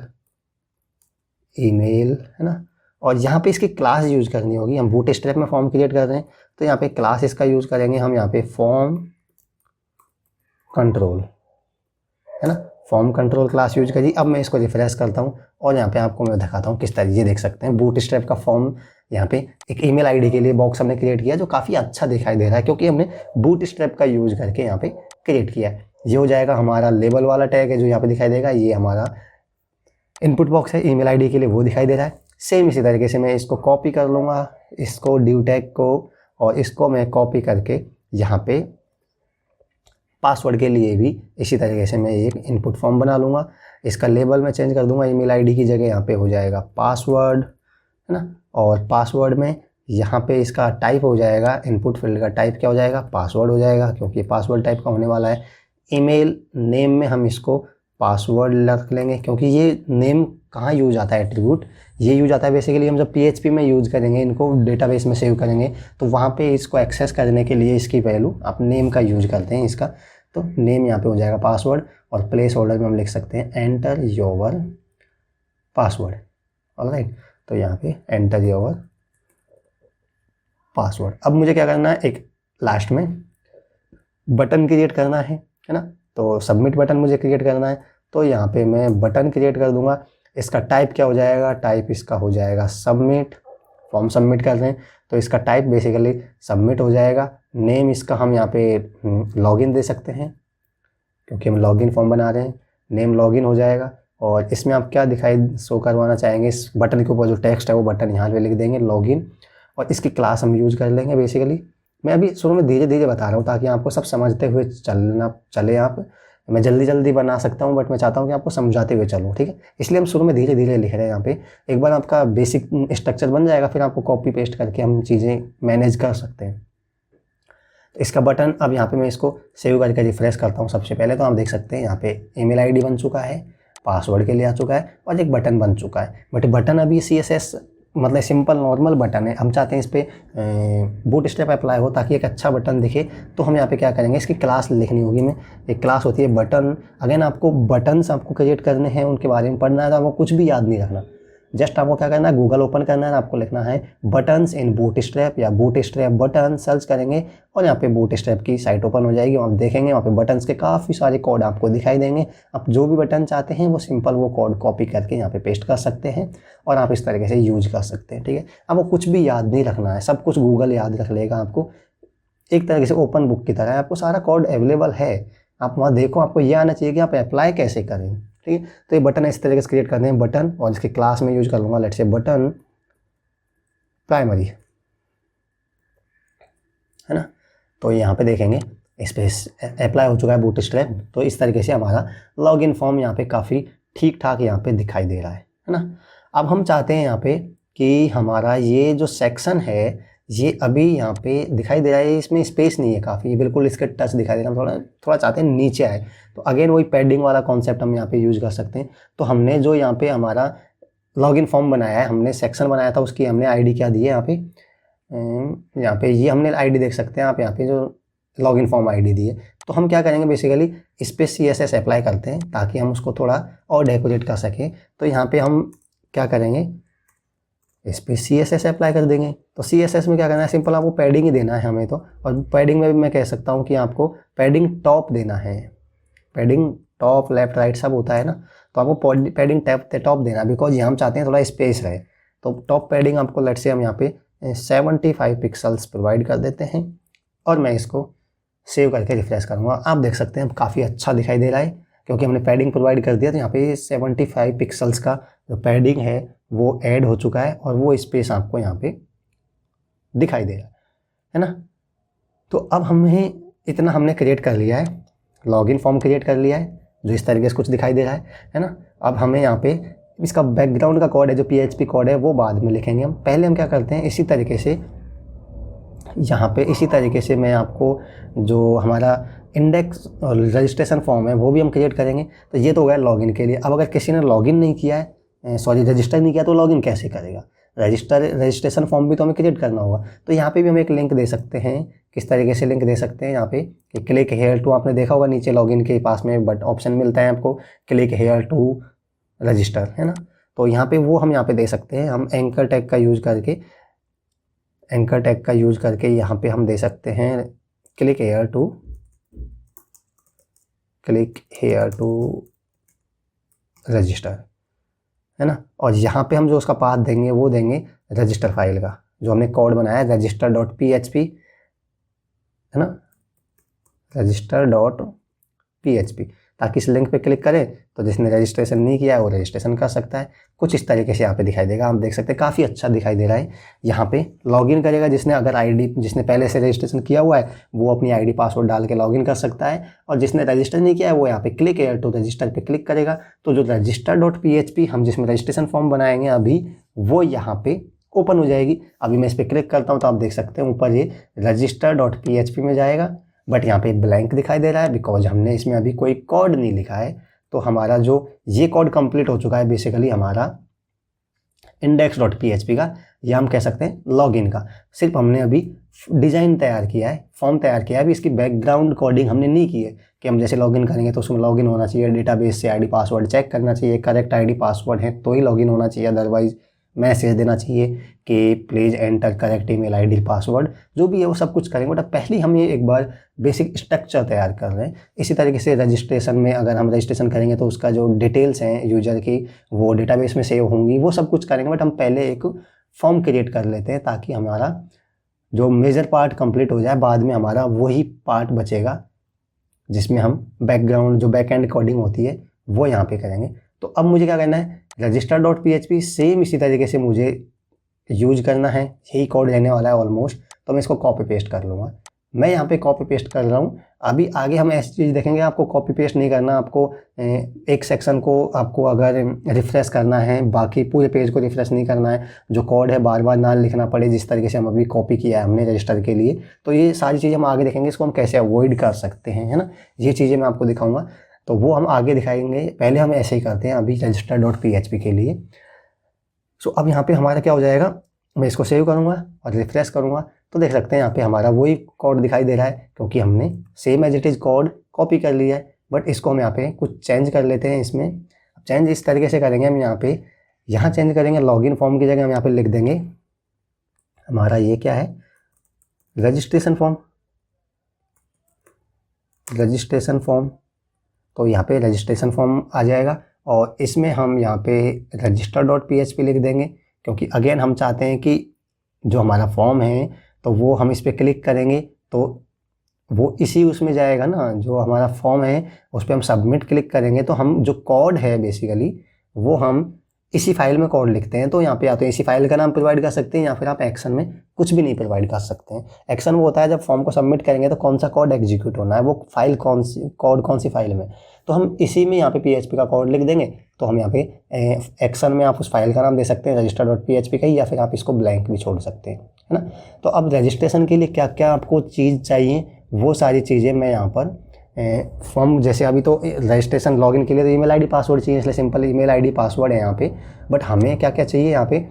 email, है ना। और यहाँ पे इसकी क्लास यूज़ करनी होगी। हम बूटस्ट्रैप में फॉर्म क्रिएट कर रहे हैं तो यहाँ पे क्लास इसका यूज़ करेंगे हम, यहाँ पे फॉर्म कंट्रोल, है ना। फॉर्म कंट्रोल क्लास यूज करिए। अब मैं इसको रिफ्रेश करता हूँ और यहाँ पे आपको मैं दिखाता हूँ किस तरह, ये देख सकते हैं बूटस्ट्रैप का फॉर्म। यहाँ पे एक ईमेल आईडी के लिए बॉक्स हमने क्रिएट किया जो काफ़ी अच्छा दिखाई दे रहा है क्योंकि हमने बूटस्ट्रैप का यूज़ करके यहाँ पे क्रिएट किया है। ये हो जाएगा हमारा लेबल वाला टैग है जो यहाँ पे दिखाई देगा। ये हमारा इनपुट बॉक्स है ईमेल आईडी के लिए, वो दिखाई दे रहा है। सेम इसी तरीके से मैं इसको कॉपी कर लूँगा, इसको ड्यू टैग को, और इसको मैं कॉपी करके यहाँ पे पासवर्ड के लिए भी इसी तरीके से मैं एक इनपुट फॉर्म बना लूँगा। इसका लेबल मैं चेंज कर दूँगा, ईमेल आईडी की जगह यहाँ पे हो जाएगा पासवर्ड, है ना। और पासवर्ड में यहाँ पे इसका टाइप हो जाएगा, इनपुट फील्ड का टाइप क्या हो जाएगा, पासवर्ड हो जाएगा क्योंकि पासवर्ड टाइप का होने वाला है। ईमेल नेम में हम इसको पासवर्ड रख लेंगे क्योंकि ये नेम कहाँ यूज आता है, एट्रीब्यूट ये यूज आता है बेसिकली हम जब PHP में यूज़ करेंगे, इनको डेटाबेस में सेव करेंगे तो वहाँ पे इसको एक्सेस करने के लिए इसकी वैल्यू आप नेम का यूज करते हैं इसका। तो नेम यहाँ पे हो जाएगा पासवर्ड, और प्लेस होल्डर में हम लिख सकते हैं एंटर योर पासवर्ड, ऑलराइट। तो यहाँ पे एंटर योर पासवर्ड। अब मुझे क्या करना है, एक लास्ट में बटन क्रिएट करना है ना। तो सबमिट बटन मुझे क्रिएट करना है, तो यहाँ पे मैं बटन क्रिएट कर दूंगा। इसका टाइप क्या हो जाएगा, टाइप इसका हो जाएगा सबमिट। फॉर्म सबमिट कर रहे हैं तो इसका टाइप बेसिकली सबमिट हो जाएगा। नेम इसका हम यहाँ पे लॉगिन दे सकते हैं क्योंकि हम लॉगिन फॉर्म बना रहे हैं, नेम लॉगिन हो जाएगा। और इसमें आप क्या दिखाई शो करवाना चाहेंगे, इस बटन के ऊपर जो टेक्स्ट है वो बटन यहाँ पे लिख देंगे लॉगिन, और इसकी क्लास हम यूज़ कर लेंगे। बेसिकली मैं अभी शुरू में धीरे धीरे बता रहा हूँ ताकि आपको सब समझते हुए चले आप। मैं जल्दी जल्दी बना सकता हूँ बट मैं चाहता हूँ कि आपको समझाते हुए चलूँ, ठीक है। इसलिए हम शुरू में धीरे धीरे लिख रहे हैं यहाँ पे। एक बार आपका बेसिक स्ट्रक्चर बन जाएगा फिर आपको कॉपी पेस्ट करके हम चीज़ें मैनेज कर सकते हैं। तो इसका बटन अब यहाँ पे मैं इसको सेव करके रिफ्रेश करता हूँ। सबसे पहले तो आप देख सकते हैं यहाँ पे ईमेल आईडी बन चुका है, पासवर्ड के लिए आ चुका है और एक बटन बन चुका है। बट बटन अभी CSS मतलब सिंपल नॉर्मल बटन है। हम चाहते हैं इस पर बूटस्ट्रैप अप्लाई हो ताकि एक अच्छा बटन दिखे। तो हम यहाँ पे क्या करेंगे, इसकी क्लास लिखनी होगी। मैं एक क्लास होती है बटन। अगेन आपको बटन्स आपको क्रिएट करने हैं, उनके बारे में पढ़ना है तो आपको कुछ भी याद नहीं रखना। जस्ट आपको क्या करना है, गूगल ओपन करना है, आपको लिखना है बटन्स इन बूटस्ट्रैप या बूटस्ट्रैप बटन सर्च करेंगे और यहाँ पे बूटस्ट्रैप की साइट ओपन हो जाएगी। आप देखेंगे वहाँ पे बटन्स के काफ़ी सारे कोड आपको दिखाई देंगे। आप जो भी बटन चाहते हैं वो सिंपल वो कोड कॉपी करके यहाँ पे पेस्ट कर सकते हैं और आप इस तरीके से यूज कर सकते हैं, ठीक है। आपको कुछ भी याद नहीं रखना है, सब कुछ गूगल याद रख लेगा आपको। एक तरीके से ओपन बुक की तरह आपको सारा कोड अवेलेबल है। आप वहाँ देखो, आपको ये आना चाहिए कि आप अप्लाई कैसे करें, ठीक है। तो ये बटन इस तरीके से क्रिएट करते हैं बटन, और इसकी क्लास में यूज कर लूँगा लेट्स से बटन प्राइमरी, है ना। तो यहाँ पे देखेंगे इस पर अप्लाई हो चुका है बूटस्ट्रैप। तो इस तरीके से हमारा लॉगिन फॉर्म यहाँ पे काफ़ी ठीक ठाक यहाँ पे दिखाई दे रहा है ना। अब हम चाहते हैं यहाँ पे कि हमारा ये जो सेक्शन है ये अभी यहाँ पे दिखाई दे रहा है, इसमें स्पेस नहीं है काफ़ी, बिल्कुल इसके टच दिखाई दे रहा है। हम थोड़ा चाहते हैं नीचे आए, तो अगेन वही पैडिंग वाला कॉन्सेप्ट हम यहाँ पे यूज़ कर सकते हैं। तो हमने जो यहाँ पे हमारा लॉगिन फॉर्म बनाया है, हमने सेक्शन बनाया था, उसकी हमने आईडी क्या दी है यहाँ पे ये हमने आईडी देख सकते हैं आप, यहाँ पे जो लॉगिन फॉर्म आईडी दी है। तो हम क्या करेंगे बेसिकली इस पर CSS अप्लाई करते हैं ताकि हम उसको थोड़ा और डेकोरेट कर सकें। तो यहाँ पे हम क्या करेंगे, इस पर CSS अप्लाई कर देंगे। तो CSS में क्या करना है, सिंपल आपको पैडिंग ही देना है हमें तो। और पैडिंग में भी मैं कह सकता हूँ कि आपको पैडिंग टॉप देना है। पैडिंग टॉप लेफ्ट राइट सब होता है ना, तो आपको पैडिंग टॉप देना है बिकॉज यहाँ हम चाहते हैं थोड़ा स्पेस रहे। तो टॉप पैडिंग आपको लेट्स से हम यहाँ पे 75 पिक्सल्स प्रोवाइड कर देते हैं और मैं इसको सेव करके रिफ्रेश करूँगा। आप देख सकते हैं काफ़ी अच्छा दिखाई दे रहा है क्योंकि हमने पैडिंग प्रोवाइड कर दिया। तो यहाँ पे 75 पिक्सल्स का जो पैडिंग है वो ऐड हो चुका है और वो स्पेस आपको यहाँ पे दिखाई दे रहा है ना। तो अब हमें इतना हमने क्रिएट कर लिया है, लॉगिन फॉर्म क्रिएट कर लिया है जो इस तरीके से कुछ दिखाई दे रहा है ना। अब हमें यहाँ पे इसका बैकग्राउंड का कोड है जो PHP कोड है वो बाद में लिखेंगे हम। पहले हम क्या करते हैं, इसी तरीके से यहाँ पे इसी तरीके से मैं आपको जो हमारा इंडेक्स और रजिस्ट्रेशन फॉर्म है वो भी हम क्रिएट करेंगे। तो ये तो हो गया लॉगिन के लिए। अब अगर किसी ने लॉगिन नहीं किया है, रजिस्टर नहीं किया, तो लॉगिन कैसे करेगा? रजिस्ट्रेशन फॉर्म भी तो हमें क्रिएट करना होगा। तो यहाँ पे भी हम एक लिंक दे सकते हैं। किस तरीके से लिंक दे सकते हैं? यहाँ पे कि क्लिक हेयर टू, आपने देखा होगा नीचे लॉगिन के पास में बट ऑप्शन मिलता है आपको क्लिक हेयर टू रजिस्टर, है ना। तो यहाँ पे वो हम यहाँ पे दे सकते हैं। हम एंकर टैग का यूज़ करके यहाँ पे हम दे सकते हैं क्लिक हेयर टू रजिस्टर, है ना। और यहाँ पे हम जो उसका पाथ देंगे वो देंगे रजिस्टर फाइल का, जो हमने कोड बनाया है register.php, है ना, register.php, ताकि इस लिंक पे क्लिक करें तो जिसने रजिस्ट्रेशन नहीं किया है वो रजिस्ट्रेशन कर सकता है। कुछ इस तरीके से यहाँ पे दिखाई देगा। आप देख सकते हैं काफ़ी अच्छा दिखाई दे रहा है। यहाँ पे लॉगिन करेगा जिसने, अगर जिसने पहले से रजिस्ट्रेशन किया हुआ है वो अपनी ID पासवर्ड डाल के लॉगिन कर सकता है, और जिसने रजिस्टर नहीं किया है वो यहाँ पे क्लिक हेयर टू रजिस्टर पे क्लिक करेगा। तो जो register.php हम जिसमें रजिस्ट्रेशन फॉर्म बनाएंगे अभी, वो यहाँ पे ओपन हो जाएगी। अभी मैं इस पर क्लिक करता हूँ तो आप देख सकते हैं ऊपर ये register.php में जाएगा, बट यहाँ पे ब्लैंक दिखाई दे रहा है बिकॉज हमने इसमें अभी कोई कोड नहीं लिखा है। तो हमारा जो ये कोड कंप्लीट हो चुका है बेसिकली हमारा index.php का, या हम कह सकते हैं लॉगिन का। सिर्फ हमने अभी डिज़ाइन तैयार किया है, फॉर्म तैयार किया है, अभी इसकी बैकग्राउंड कोडिंग हमने नहीं की है कि हम जैसे लॉगिन करेंगे तो उसमें लॉगिन होना चाहिए, डेटाबेस से ID पासवर्ड चेक करना चाहिए, करेक्ट ID पासवर्ड है तो ही लॉगिन होना चाहिए, अदरवाइज मैसेज देना चाहिए कि please enter correct email ID password, जो भी है वो सब कुछ करेंगे। बट पहले हम ये एक बार बेसिक स्ट्रक्चर तैयार कर रहे हैं। इसी तरीके से रजिस्ट्रेशन में अगर हम रजिस्ट्रेशन करेंगे तो उसका जो डिटेल्स हैं यूजर की वो डेटाबेस में सेव होंगी, वो सब कुछ करेंगे। बट हम पहले एक फॉर्म क्रिएट कर लेते हैं ताकि हमारा जो मेजर पार्ट कंप्लीट हो जाए, बाद में हमारा वही पार्ट बचेगा जिसमें हम बैकग्राउंड जो बैक एंड कोडिंग होती है वो यहाँ पे करेंगे। तो अब मुझे क्या करना है, register.php सेम इसी तरीके से मुझे यूज करना है, यही कोड रहने वाला है ऑलमोस्ट। तो मैं इसको कॉपी पेस्ट कर लूँगा। मैं यहाँ पे कॉपी पेस्ट कर रहा हूँ। अभी आगे हम ऐसी चीज़ देखेंगे, आपको कॉपी पेस्ट नहीं करना, आपको एक सेक्शन को आपको अगर रिफ्रेश करना है, बाकी पूरे पेज को रिफ्रेश नहीं करना है, जो कोड है बार बार ना लिखना पड़े जिस तरीके से हम अभी कॉपी किया है हमने रजिस्टर के लिए। तो ये सारी चीज़ें हम आगे देखेंगे, इसको हम कैसे अवॉइड कर सकते हैं, है ना। ये चीज़ें मैं आपको दिखाऊँगा, तो वो हम आगे दिखाएंगे। पहले हम ऐसे ही करते हैं अभी register.php के लिए। सो अब यहाँ पे हमारा क्या हो जाएगा, मैं इसको सेव करूँगा और रिफ्रेश करूँगा तो देख सकते हैं यहाँ पे हमारा वही कोड दिखाई दे रहा है क्योंकि हमने same as it is code copy कर लिया है। बट इसको हम यहाँ पे कुछ चेंज कर लेते हैं इसमें। चेंज इस तरीके से करेंगे हम, यहाँ चेंज करेंगे, लॉगिन फॉर्म की जगह हम यहाँ पे लिख देंगे हमारा ये क्या है, रजिस्ट्रेशन फॉर्म। तो यहाँ पे रजिस्ट्रेशन फॉर्म आ जाएगा और इसमें हम यहाँ पे register.php लिख देंगे क्योंकि अगेन हम चाहते हैं कि जो हमारा फॉर्म है तो वो हम इस पर क्लिक करेंगे तो वो इसी उसमें जाएगा ना, जो हमारा फॉर्म है उस पर हम सबमिट क्लिक करेंगे तो हम जो कोड है बेसिकली वो हम इसी फाइल में कोड लिखते हैं। तो यहाँ पे या तो इसी फाइल का नाम प्रोवाइड कर सकते हैं या फिर आप एक्शन में कुछ भी नहीं प्रोवाइड कर सकते हैं। एक्शन वो होता है जब फॉर्म को सबमिट करेंगे तो कौन सा कोड एग्जीक्यूट होना है, वो फाइल कौन सी फाइल में, तो हम इसी में यहाँ पे PHP का कोड लिख देंगे। तो हम यहाँ पे एक्शन में आप उस फाइल का नाम दे सकते हैं register.php का ही, या फिर आप इसको ब्लैंक भी छोड़ सकते हैं, है ना। तो अब रजिस्ट्रेशन के लिए क्या क्या आपको चीज़ चाहिए वो सारी चीज़ें मैं यहाँ पर फॉर्म, जैसे अभी तो रजिस्ट्रेशन लॉगिन के लिए तो ईमेल ID पासवर्ड चाहिए, इसलिए सिंपल ईमेल ID पासवर्ड है यहाँ पे। बट हमें क्या क्या चाहिए यहाँ पे,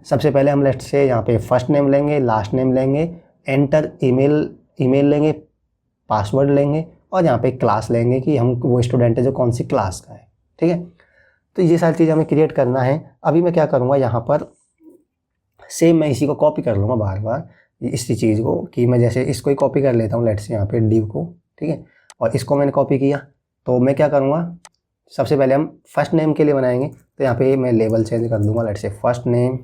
सबसे पहले हम लेट्स से यहाँ पे फर्स्ट नेम लेंगे, लास्ट नेम लेंगे, एंटर ईमेल लेंगे, पासवर्ड लेंगे और यहाँ पे क्लास लेंगे कि हम वो स्टूडेंट है जो कौन सी क्लास का है, ठीक है। तो ये सारी चीज़ हमें क्रिएट करना है। अभी मैं क्या करूँगा, यहाँ पर सेम मैं इसी को कॉपी कर लूँगा बार बार इसी चीज़ को, कि मैं जैसे इसको ही कॉपी कर लेता हूँ लेट्स से यहाँ पे डिव को, ठीक है। और इसको मैंने कॉपी किया तो मैं क्या करूँगा, सबसे पहले हम फर्स्ट नेम के लिए बनाएंगे तो यहाँ पे मैं लेबल चेंज कर दूँगा लेट्स से फर्स्ट नेम,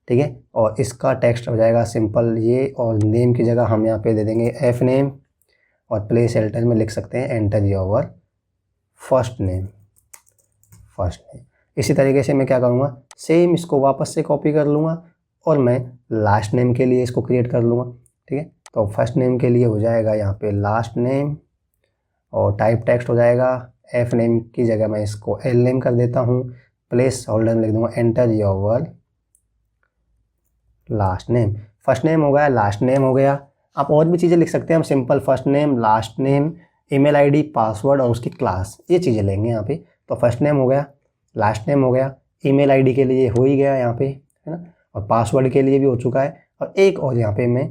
ठीक है। और इसका टेक्स्ट हो जाएगा सिंपल ये, और नेम की जगह हम यहाँ पे दे देंगे F नेम, और प्लेस एल्टर में लिख सकते हैं एंटर योर फर्स्ट नेम। इसी तरीके से मैं क्या करूँगा, सेम इसको वापस से कॉपी कर लूँगा और मैं लास्ट नेम के लिए इसको क्रिएट कर लूँगा। ठीक है, तो फर्स्ट नेम के लिए हो जाएगा यहाँ पे लास्ट नेम और टाइप टेक्स्ट हो जाएगा एफ नेम की जगह मैं इसको एल नेम कर देता हूँ। प्लेस होल्डर में लिख दूँगा enter your last name. First name हो गया, लास्ट नेम हो गया। आप और भी चीज़ें लिख सकते हैं, हम simple first name, last name, email ID, password और उसकी क्लास, ये चीज़ें लेंगे यहाँ पे। तो फर्स्ट नेम हो गया, लास्ट नेम हो गया, ईमेल आईडी के लिए हो ही गया यहाँ पे, है ना, और पासवर्ड के लिए भी हो चुका है। और एक और यहाँ पे मैं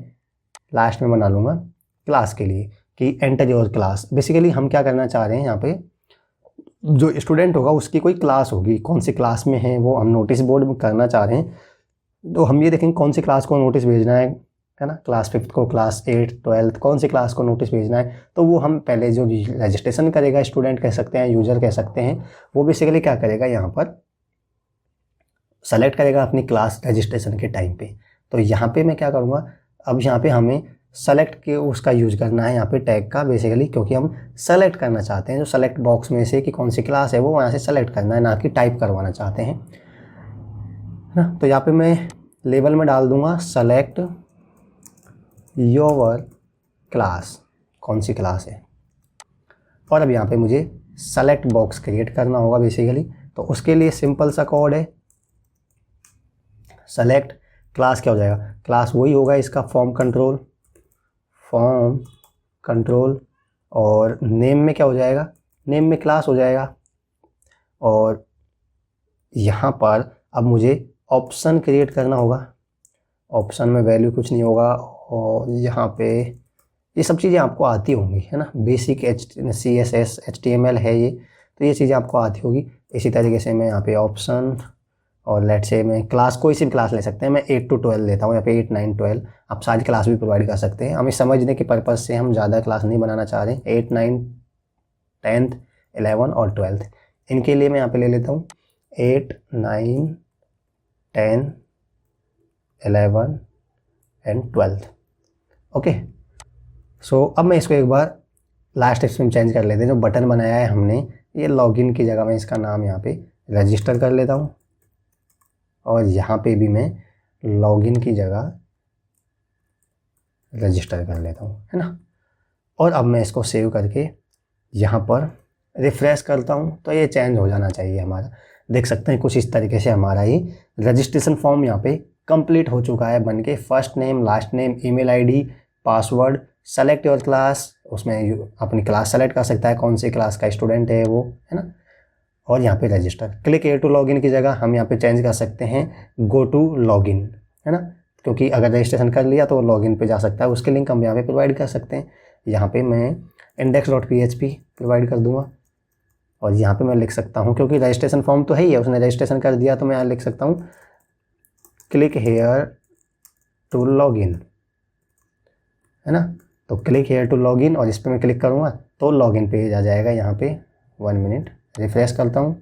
लास्ट में बना लूँगा क्लास के लिए कि एंटर योर क्लास। बेसिकली हम क्या करना चाह रहे हैं, यहाँ पे जो स्टूडेंट होगा उसकी कोई क्लास होगी, कौन सी क्लास में है वो हम नोटिस बोर्ड में करना चाह रहे हैं। तो हम ये देखेंगे कौन सी क्लास को नोटिस भेजना है ना, क्लास 5th को, क्लास 8, 12th, कौन सी क्लास को नोटिस भेजना है। तो वो हम पहले जो रजिस्ट्रेशन करेगा, स्टूडेंट कह सकते हैं, यूज़र कह सकते हैं, वो बेसिकली क्या करेगा, यहाँ पर सेलेक्ट करेगा अपनी क्लास रजिस्ट्रेशन के टाइम पे। तो यहाँ पे मैं क्या करूँगा, अब यहाँ पे हमें सेलेक्ट के उसका यूज़ करना है यहाँ पे टैग का बेसिकली, क्योंकि हम सेलेक्ट करना चाहते हैं जो सेलेक्ट बॉक्स में से कि कौन सी क्लास है वो वहाँ से सेलेक्ट करना है, ना कि टाइप करवाना चाहते हैं ना। तो यहाँ पे मैं लेबल में डाल दूँगा सेलेक्ट योर क्लास, कौन सी क्लास है। और अब यहाँ पे मुझे सेलेक्ट बॉक्स क्रिएट करना होगा बेसिकली। तो उसके लिए सिंपल सा कोड है, सेलेक्ट क्लास क्या हो जाएगा, क्लास वही होगा इसका फॉर्म कंट्रोल और नेम में क्या हो जाएगा, नेम में क्लास हो जाएगा। और यहाँ पर अब मुझे ऑप्शन क्रिएट करना होगा, ऑप्शन में वैल्यू कुछ नहीं होगा। और यहाँ पे ये सब चीज़ें आपको आती होंगी, है ना, बेसिक CSS HTML है ये, तो ये चीज़ें आपको आती होगी। इसी तरीके से मैं यहाँ पे ऑप्शन और लेट से मैं क्लास कोई सी भी क्लास ले सकते हैं, मैं 8 to 12 लेता हूँ यहाँ पे, 8, 9, 12। आप सारी क्लास भी प्रोवाइड कर सकते हैं, हमें समझने के पर्पज़ से हम ज़्यादा क्लास नहीं बनाना चाह रहे हैं। 8, 9, 10th, 11 और 12th, इनके लिए मैं यहाँ पे ले लेता हूँ 8, 9, 10, 11 एंड 12th। ओके, सो अब मैं इसको एक बार लास्ट स्टेप में चेंज कर लेते हैं। जो बटन बनाया है हमने, ये लॉगिन की जगह मैं इसका नाम यहाँ पे रजिस्टर कर लेता हूँ और यहाँ पे भी मैं लॉगिन की जगह रजिस्टर कर लेता हूँ, है ना। और अब मैं इसको सेव करके यहाँ पर रिफ़्रेश करता हूँ तो ये चेंज हो जाना चाहिए हमारा। देख सकते हैं कुछ इस तरीके से हमारा ये रजिस्ट्रेशन फॉर्म यहाँ पे कंप्लीट हो चुका है बनके। First name, last name, email ID, password, select your class, उसमें अपनी क्लास सेलेक्ट कर सकता है कौन सी क्लास का स्टूडेंट है वो, है ना। और यहाँ पे register, click here to login की जगह हम यहाँ पे चेंज कर सकते हैं गो टू लॉगिन, है ना, क्योंकि अगर रजिस्ट्रेशन कर लिया तो लॉगिन पे जा सकता है, उसके लिंक हम यहाँ पे प्रोवाइड कर सकते हैं। यहाँ पे मैं index.php प्रोवाइड कर दूँगा और यहाँ पे मैं लिख सकता हूँ, क्योंकि रजिस्ट्रेशन फॉर्म तो है ही है, उसने रजिस्ट्रेशन कर दिया, तो मैं यहाँ लिख सकता हूँ क्लिक हेयर टू लॉगिन, है ना। तो क्लिक हेयर टू लॉगिन और इस पर मैं क्लिक करूँगा तो लॉगिन पेज आ जाएगा। यहाँ पे 1 मिनट रिफ्रेश करता हूँ,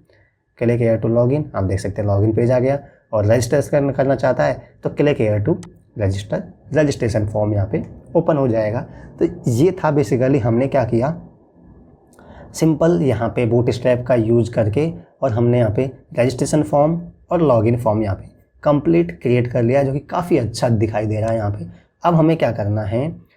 क्लिक हेयर टू लॉगिन, आप देख सकते हैं लॉगिन पेज आ गया। और रजिस्ट्रेशन करना चाहता है तो click here to register, registration form यहाँ पे ओपन हो जाएगा। तो ये था बेसिकली हमने क्या किया, सिंपल यहाँ पे बूटस्ट्रैप का यूज़ करके और हमने यहाँ पे रजिस्ट्रेशन फॉर्म और लॉगिन फॉर्म यहाँ पे कंप्लीट क्रिएट कर लिया, जो कि काफ़ी अच्छा दिखाई दे रहा है यहाँ पे। अब हमें क्या करना है,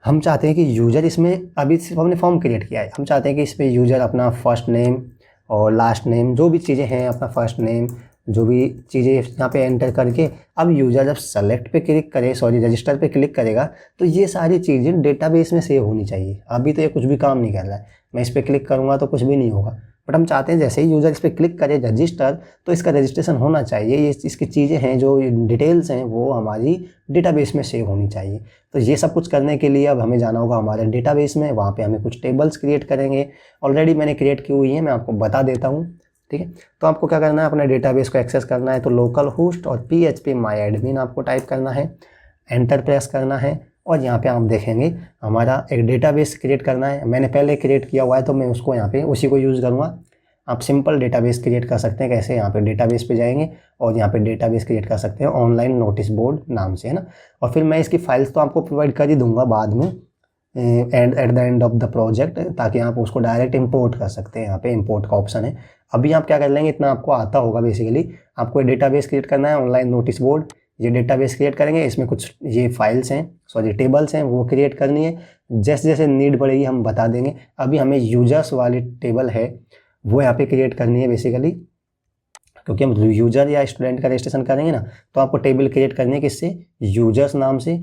हम चाहते हैं कि यूज़र इसमें, अभी सिर्फ हमने फॉर्म क्रिएट किया है, हम चाहते हैं कि इसमें यूज़र अपना फर्स्ट नेम और लास्ट नेम जो भी चीज़ें हैं, अपना फर्स्ट नेम जो भी चीज़ें यहाँ पे एंटर करके, अब यूज़र जब सेलेक्ट पे क्लिक करे, रजिस्टर पे क्लिक करेगा तो ये सारी चीज़ें डेटाबेस में सेव होनी चाहिए। अभी तो ये कुछ भी काम नहीं कर रहा है, मैं इस पर क्लिक करूँगा तो कुछ भी नहीं होगा, बट हम चाहते हैं जैसे ही यूज़र इस पर क्लिक करे रजिस्टर, तो इसका रजिस्ट्रेशन होना चाहिए। ये इसकी चीज़ें हैं, जो डिटेल्स हैं वो हमारी डेटाबेस में सेव होनी चाहिए। तो ये सब कुछ करने के लिए अब हमें जाना होगा हमारे डेटाबेस में, वहाँ पे हमें कुछ टेबल्स क्रिएट करेंगे। ऑलरेडी मैंने क्रिएट की हुई है, मैं आपको बता देता हूँ, ठीक है। तो आपको क्या करना है, अपने डेटाबेस को एक्सेस करना है तो लोकल होस्ट और PHP माई एडमिन आपको टाइप करना है, एंटर प्रेस करना है और यहाँ पे आप देखेंगे हमारा एक डेटाबेस क्रिएट करना है। मैंने पहले क्रिएट किया हुआ है तो मैं उसको यहाँ पे उसी को यूज़ करूँगा। आप सिंपल डेटाबेस क्रिएट कर सकते हैं, कैसे, यहाँ पे डेटाबेस पे जाएंगे और यहाँ पे डेटाबेस क्रिएट कर सकते हैं ऑनलाइन नोटिस बोर्ड नाम से, है ना। और फिर मैं इसकी फाइल्स तो आपको प्रोवाइड कर ही दूंगा बाद में, and at the end of the project, ताकि आप उसको डायरेक्ट इंपोर्ट कर सकते हैं। यहाँ पे इंपोर्ट का ऑप्शन है। अभी आप क्या कर लेंगे, इतना आपको आता होगा। बेसिकली आपको डेटाबेस क्रिएट करना है, ऑनलाइन नोटिस बोर्ड। ये डेटाबेस क्रिएट करेंगे, इसमें कुछ ये फाइल्स हैं, सॉरी टेबल्स हैं, वो क्रिएट करनी है। जैसे जैसे नीड पड़ेगी हम बता देंगे। अभी हमें यूजर्स वाली टेबल है वो यहाँ पे क्रिएट करनी है बेसिकली, क्योंकि हम यूजर या स्टूडेंट का रजिस्ट्रेशन करेंगे ना, तो आपको टेबल क्रिएट करनी है किससे, यूजर्स नाम से।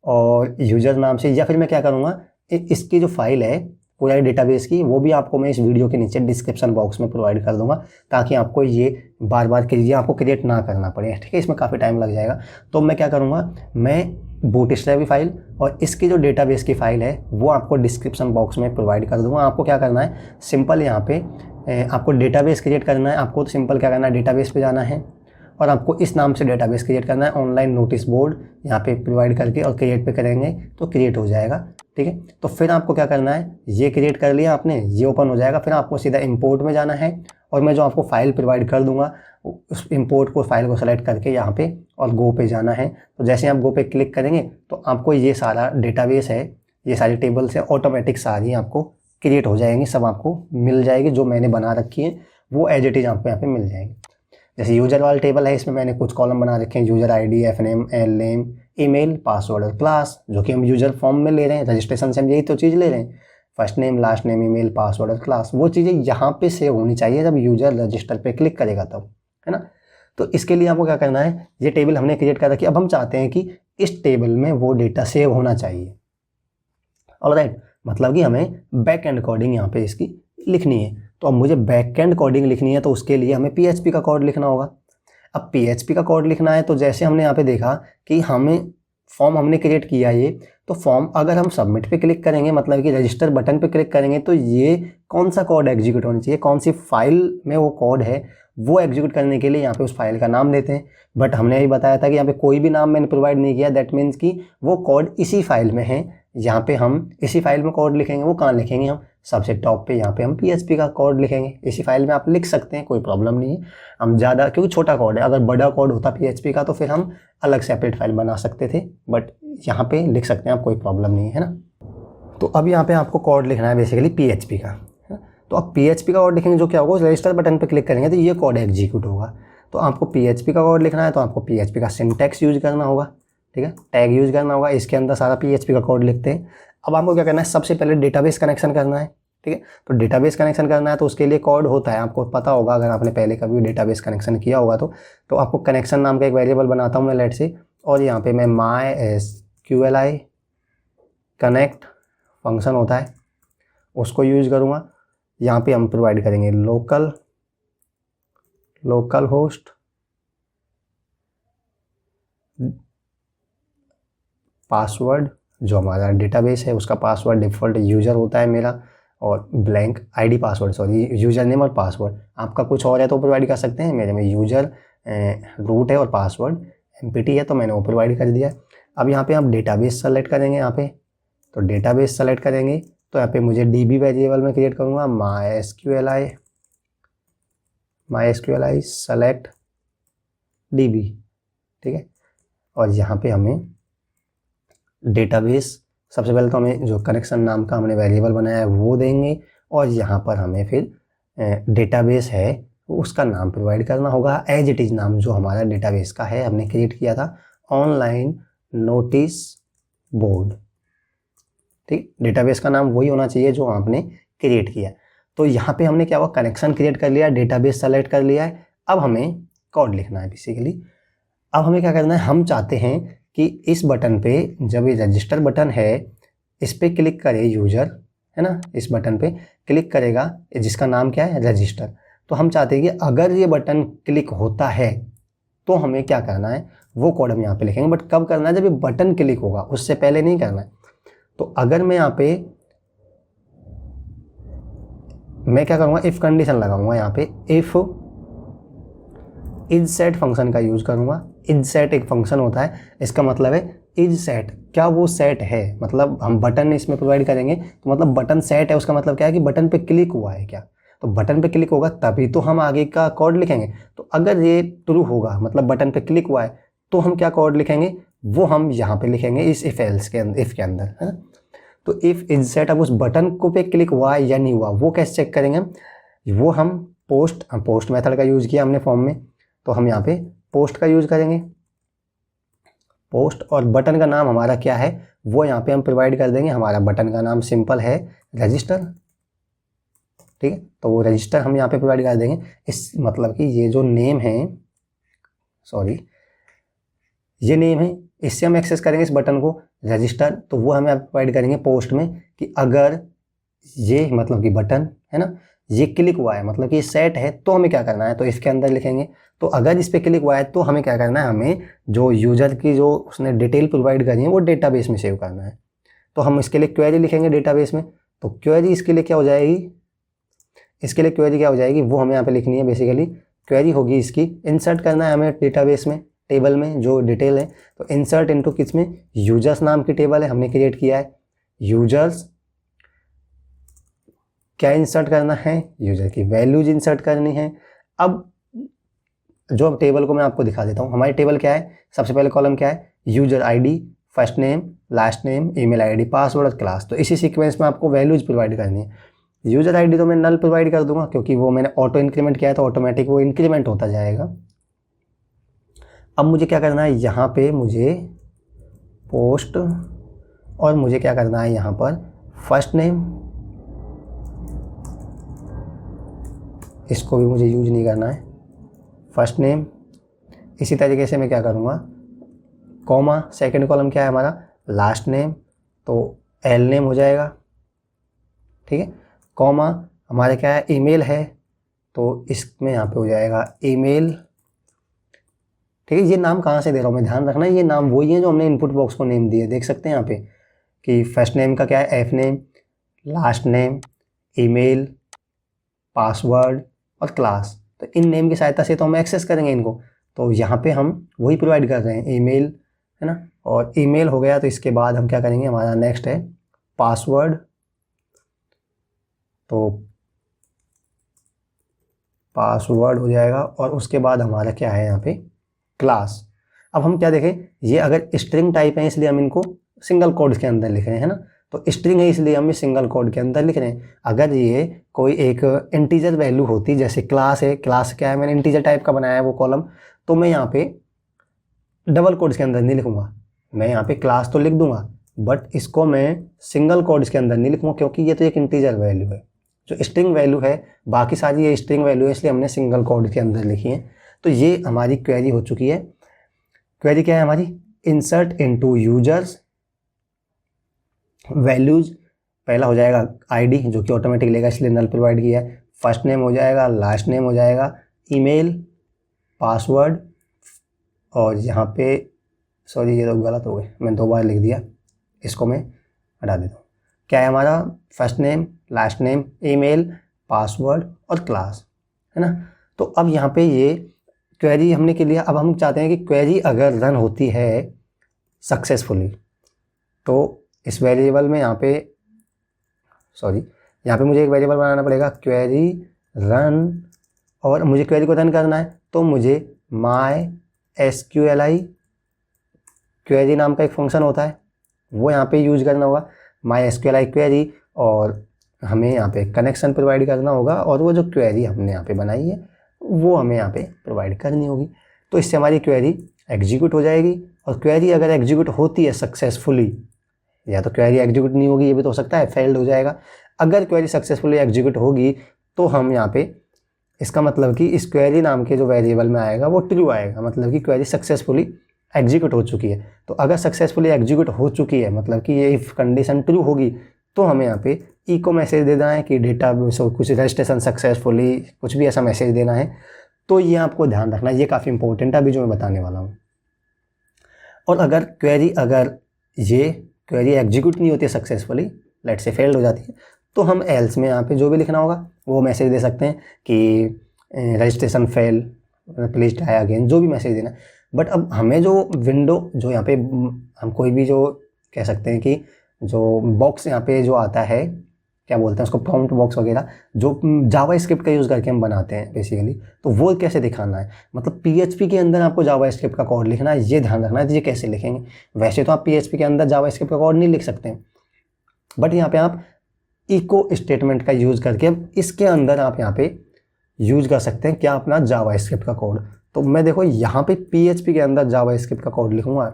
और यूजर नाम से, या फिर मैं क्या करूँगा, इसकी जो फाइल है पूरा डेटाबेस की, वो भी आपको मैं इस वीडियो के नीचे डिस्क्रिप्शन बॉक्स में प्रोवाइड कर दूंगा, ताकि आपको ये बार बार आपको क्रिएट ना करना पड़े। ठीक है, इसमें काफ़ी टाइम लग जाएगा। तो मैं क्या करूँगा, मैं बूटस्ट्रैप की फाइल और इसकी जो डेटाबेस की फाइल है वो आपको डिस्क्रिप्शन बॉक्स में प्रोवाइड कर दूंगा। आपको क्या करना है, सिंपल यहाँ पे आपको डेटाबेस क्रिएट करना है। आपको तो सिंपल क्या करना है, डेटाबेस पे जाना है और आपको इस नाम से डेटाबेस क्रिएट करना है, ऑनलाइन नोटिस बोर्ड यहाँ पे प्रोवाइड करके, और क्रिएट पे करेंगे तो क्रिएट हो जाएगा। ठीक है, तो फिर आपको क्या करना है, ये क्रिएट कर लिया आपने, ये ओपन हो जाएगा। फिर आपको सीधा इंपोर्ट में जाना है और मैं जो आपको फाइल प्रोवाइड कर दूंगा उस इंपोर्ट को, फाइल को सेलेक्ट करके यहाँ पे और गो पे जाना है। तो जैसे आप गो पे क्लिक करेंगे तो आपको ये सारा डेटाबेस है, ये सारी टेबल्स है, ऑटोमेटिक सारी आपको क्रिएट हो जाएंगी, सब आपको मिल जाएगी। जो मैंने बना रखी है वो एज इट इज़ आपको यहाँ पे मिल जाएंगी। जैसे यूजर वाला टेबल है, इसमें मैंने कुछ कॉलम बना रखे हैं, user ID, F name, L name, email, password और क्लास, जो कि हम यूजर फॉर्म में ले रहे हैं, रजिस्ट्रेशन से हम यही तो चीज़ ले रहे हैं, first name, last name, email, password और क्लास। वो चीज़ें यहाँ पे सेव होनी चाहिए जब यूजर रजिस्टर पे क्लिक करेगा तब, है ना। तो इसके लिए आपको क्या करना है, ये टेबल हमने क्रिएट कर रखी है। अब हम चाहते हैं कि इस टेबल में वो डेटा सेव होना चाहिए। ऑलराइट, मतलब कि हमें बैक एंड कोडिंग यहाँ पे इसकी लिखनी है। तो अब मुझे बैक एंड कोडिंग लिखनी है, तो उसके लिए हमें PHP का कोड लिखना होगा। अब PHP का कोड लिखना है, तो जैसे हमने यहाँ पे देखा कि हमें फॉर्म हमने क्रिएट किया ये, तो फॉर्म अगर हम सबमिट पे क्लिक करेंगे, मतलब कि रजिस्टर बटन पे क्लिक करेंगे, तो ये कौन सा कोड एग्जीक्यूट होना चाहिए, कौन सी फाइल में वो कोड है, वो एग्जीक्यूट करने के लिए यहाँ पे उस फाइल का नाम देते हैं। बट हमने अभी बताया था कि यहाँ पे कोई भी नाम मैंने प्रोवाइड नहीं किया, दैट मीन्स कि वो कोड इसी फाइल में है। यहाँ पे हम इसी फाइल में कोड लिखेंगे। वो कहाँ लिखेंगे, हम सबसे टॉप पे यहाँ पे हम PHP का कोड लिखेंगे। इसी फाइल में आप लिख सकते हैं, कोई प्रॉब्लम नहीं है। हम ज़्यादा, क्योंकि छोटा कोड है, अगर बड़ा कोड होता PHP का तो फिर हम अलग सेपरेट फाइल बना सकते थे, बट यहाँ पे लिख सकते हैं आप, कोई प्रॉब्लम नहीं है ना। तो अब यहाँ पे आपको कोड लिखना है बेसिकली PHP का, है ना। तो आप PHP का कोड लिखेंगे, जो क्या होगा, रजिस्टर बटन पर क्लिक करेंगे तो ये कोड एग्जीक्यूट होगा। तो आपको PHP का कोड लिखना है, तो आपको PHP का सिंटैक्स यूज करना होगा। ठीक है, टैग यूज करना होगा, इसके अंदर सारा PHP का कोड लिखते हैं। अब आपको क्या करना है, सबसे पहले डेटाबेस कनेक्शन करना है। ठीक है, तो डेटाबेस कनेक्शन करना है तो उसके लिए कोड होता है, आपको पता होगा अगर आपने पहले कभी डेटाबेस कनेक्शन किया होगा तो आपको कनेक्शन नाम का एक वेरिएबल बनाता हूँ मैं लेट से, और यहाँ पे मैं MySQLi कनेक्ट फंक्शन होता है उसको यूज करूँगा। यहाँ पे हम प्रोवाइड करेंगे लोकल होस्ट पासवर्ड, जो हमारा डेटाबेस है उसका पासवर्ड डिफ़ॉल्ट यूज़र होता है मेरा, और blank ID password, sorry user name और पासवर्ड। आपका कुछ और है तो प्रोवाइड कर सकते हैं, मेरे में यूज़र रूट है और पासवर्ड एम्प्टी है, तो मैंने वो प्रोवाइड कर दिया। अब यहाँ पे हम डेटाबेस सेलेक्ट करेंगे, यहाँ पे तो डेटाबेस सेलेक्ट करेंगे तो यहाँ पे मुझे DB वेरिएबल में क्रिएट करूँगा MySQLi सेलेक्ट DB। ठीक है, और यहाँ पे हमें डेटाबेस, सबसे पहले तो हमें जो कनेक्शन नाम का हमने वेरिएबल बनाया है वो देंगे, और यहाँ पर हमें फिर डेटाबेस है उसका नाम प्रोवाइड करना होगा, एज इट इज़ नाम जो हमारा डेटाबेस का है, हमने क्रिएट किया था ऑनलाइन नोटिस बोर्ड। ठीक, डेटाबेस का नाम वही होना चाहिए जो आपने क्रिएट किया। तो यहाँ पे हमने क्या हुआ, कनेक्शन क्रिएट कर लिया, डेटाबेस सेलेक्ट कर लिया है। अब हमें कोड लिखना है बेसिकली। अब हमें क्या करना है, हम चाहते हैं कि इस बटन पे, जब ये रजिस्टर बटन है इस पर क्लिक करे यूज़र, है ना, इस बटन पे क्लिक करेगा जिसका नाम क्या है, रजिस्टर। तो हम चाहते हैं कि अगर ये बटन क्लिक होता है तो हमें क्या करना है, वो कोड हम यहाँ पे लिखेंगे। बट कब करना है, जब ये बटन क्लिक होगा, उससे पहले नहीं करना है। तो अगर मैं यहाँ पे मैं क्या करूँगा, इफ़ कंडीशन लगाऊंगा, यहाँ पे इफ़ इज सेट फंक्शन का यूज़ करूँगा। इज सेट एक फंक्शन होता है, इसका मतलब है इज सेट, क्या वो सेट है, मतलब हम बटन इसमें प्रोवाइड करेंगे तो मतलब बटन सेट है, उसका मतलब क्या है कि बटन पे क्लिक हुआ है क्या। तो बटन पे क्लिक होगा तभी तो हम आगे का कोड लिखेंगे। तो अगर ये ट्रू होगा, मतलब बटन पे क्लिक हुआ है, तो हम क्या कोड लिखेंगे, वो हम यहाँ पे लिखेंगे इस इफ एल्स के अंदर, इफ़ के अंदर, है ना। तो इफ़ इंसर्ट, अब उस बटन को पे क्लिक हुआ या नहीं हुआ वो कैसे चेक करेंगे हम, वो हम पोस्ट मेथड का यूज़ किया हमने फॉर्म में, तो हम यहाँ पे पोस्ट का यूज़ करेंगे, पोस्ट, और बटन का नाम हमारा क्या है वो यहाँ पे हम प्रोवाइड कर देंगे। हमारा बटन का नाम सिंपल है रजिस्टर, ठीक है, तो वो रजिस्टर हम यहाँ पे प्रोवाइड कर देंगे। इस मतलब कि ये जो नेम है, सॉरी ये नेम है, इससे हम एक्सेस करेंगे इस बटन को रजिस्टर, तो वो हमें प्रोवाइड करेंगे पोस्ट में कि अगर ये मतलब कि बटन है ना ये क्लिक हुआ है मतलब कि ये सेट है तो हमें क्या करना है, तो इसके अंदर लिखेंगे। तो अगर इस पर क्लिक हुआ है तो हमें क्या करना है, हमें जो यूजर की जो उसने डिटेल प्रोवाइड करी है वो डेटाबेस में सेव करना है। तो हम इसके लिए क्वेरी लिखेंगे डेटाबेस में। तो क्वेरी इसके लिए क्या हो जाएगी, इसके लिए क्वेरी क्या हो जाएगी वो हमें यहाँ पे लिखनी है। बेसिकली क्वेरी होगी इसकी, इंसर्ट करना है हमें डेटाबेस में, टेबल में जो डिटेल है। तो इंसर्ट इनटू किस में, यूजर्स नाम की टेबल है हमने क्रिएट किया है, यूजर्स क्या इंसर्ट करना है, यूजर की वैल्यूज इंसर्ट करनी है। अब जो टेबल को मैं आपको दिखा देता हूँ, हमारी टेबल क्या है, सबसे पहले कॉलम क्या है, user ID, first name, last name, email ID, password और क्लास। तो इसी सीक्वेंस में आपको वैल्यूज प्रोवाइड करनी है। यूजर आईडी तो मैं नल प्रोवाइड कर दूंगा क्योंकि वो मैंने ऑटो इंक्रीमेंट किया है, तो ऑटोमेटिक वो इंक्रीमेंट होता जाएगा। अब मुझे क्या करना है, यहाँ पे मुझे पोस्ट, और मुझे क्या करना है यहाँ पर फर्स्ट नेम, इसको भी मुझे यूज नहीं करना है, फर्स्ट नेम। इसी तरीके से मैं क्या करूँगा, कॉमा, सेकंड कॉलम क्या है हमारा लास्ट नेम, तो एल नेम हो जाएगा, ठीक है, कॉमा हमारे क्या है ईमेल है, तो इसमें यहाँ पे हो जाएगा ईमेल, ठीक है। ये नाम कहाँ से दे रहा हूँ मैं, ध्यान रखना ये नाम वही है जो हमने इनपुट बॉक्स को नेम दिए, देख सकते हैं यहाँ पे कि फर्स्ट नेम का क्या है F name, last name, email, password और क्लास। तो इन नेम की सहायता से तो हम एक्सेस करेंगे इनको, तो यहाँ पे हम वही प्रोवाइड कर रहे हैं ईमेल, है ना। और ईमेल हो गया तो इसके बाद हम क्या करेंगे, हमारा नेक्स्ट है पासवर्ड, तो पासवर्ड हो जाएगा, और उसके बाद हमारा क्या है यहाँ पे क्लास। अब हम क्या देखें, ये अगर स्ट्रिंग टाइप है इसलिए हम इनको सिंगल कोड के अंदर लिख रहे हैं ना, तो स्ट्रिंग है इसलिए हम सिंगल कोड के अंदर लिख रहे हैं। अगर ये कोई एक इंटीजर वैल्यू होती, जैसे क्लास है, क्लास क्या है मैंने इंटीजर टाइप का बनाया है वो कॉलम, तो मैं यहाँ पे डबल कोड्स के अंदर नहीं लिखूंगा, मैं यहाँ पे क्लास तो लिख दूंगा बट इसको मैं सिंगल कोड्स के अंदर नहीं लिखूंगा क्योंकि ये तो एक इंटीजर वैल्यू है, जो स्ट्रिंग वैल्यू है, बाकी सारी ये स्ट्रिंग वैल्यू है, इसलिए हमने सिंगल कोड के अंदर लिखी है। तो ये हमारी क्वेरी हो चुकी है। क्वेरी क्या है हमारी, इंसर्ट इनटू यूजर्स वैल्यूज, पहला हो जाएगा आईडी जो कि ऑटोमेटिक लेगा इसलिए नल प्रोवाइड किया है, फर्स्ट नेम हो जाएगा, लास्ट नेम हो जाएगा, ईमेल, पासवर्ड, और यहाँ पे सॉरी ये तो गलत हो गए, मैं 2 बार लिख दिया, इसको मैं हटा देता हूँ। क्या है हमारा first name, last name, email, password और क्लास, है ना। तो अब यहाँ पे ये क्वेरी हमने के लिए, अब हम चाहते हैं कि क्वेरी अगर रन होती है सक्सेसफुली तो इस वेरिएबल में यहाँ पे यहाँ पे मुझे एक वेरिएबल बनाना पड़ेगा क्वेरी रन, और मुझे क्वेरी को रन करना है तो मुझे माई SQLi क्वेरी नाम का एक फंक्शन होता है वो यहाँ पे यूज करना होगा, माई SQLi क्वेरी, और हमें यहाँ पे कनेक्शन प्रोवाइड करना होगा और वो जो क्वेरी हमने यहाँ पे बनाई है वो हमें यहाँ पे प्रोवाइड करनी होगी। तो इससे हमारी क्वेरी एग्जीक्यूट हो जाएगी, और क्वेरी अगर एग्जीक्यूट होती है सक्सेसफुली, या तो क्वेरी एग्जीक्यूट नहीं होगी, ये भी तो हो सकता है फेल्ड हो जाएगा। अगर क्वेरी सक्सेसफुली एग्जीक्यूट होगी तो हम यहाँ पे, इसका मतलब कि इस क्वेरी नाम के जो वेरिएबल में आएगा वो ट्रू आएगा, मतलब कि क्वेरी सक्सेसफुली एग्जीक्यूट हो चुकी है। तो अगर सक्सेसफुली एग्जीक्यूट हो चुकी है मतलब कि ये इफ़ कंडीशन ट्रू होगी तो हमें यहाँ पे इको मैसेज दे देना है कि डेटा कुछ रजिस्ट्रेशन सक्सेसफुली, कुछ भी ऐसा मैसेज देना है। तो ये आपको ध्यान रखना, ये काफ़ी इंपॉर्टेंट है अभी जो मैं बताने वाला हूँ। और अगर ये क्वेरी एग्जीक्यूट नहीं होती है सक्सेसफुली, लेट से फेल्ड हो जाती है, तो हम एल्स में यहाँ पे जो भी लिखना होगा वो मैसेज दे सकते हैं कि registration fail, please try again, जो भी मैसेज देना। बट अब हमें जो विंडो जो यहाँ पे हम कोई भी जो कह सकते हैं कि जो बॉक्स यहाँ पे जो आता है, क्या बोलते हैं उसको, प्रॉम्प्ट बॉक्स वगैरह, जो जावा स्क्रिप्ट का यूज़ करके हम बनाते हैं बेसिकली, तो वो कैसे दिखाना है, मतलब PHP के अंदर आपको जावा स्क्रिप्ट का कोड लिखना है, ये ध्यान रखना है। ये कैसे लिखेंगे, वैसे तो आप PHP के अंदर जावा स्क्रिप्ट का कोड नहीं लिख सकते, बट यहाँ पे आप इको स्टेटमेंट का यूज़ करके अब इसके अंदर आप यहाँ पे यूज कर सकते हैं क्या, अपना जावास्क्रिप्ट का कोड। तो मैं देखो यहाँ पे PHP के अंदर जावास्क्रिप्ट का कोड लिखूंगा,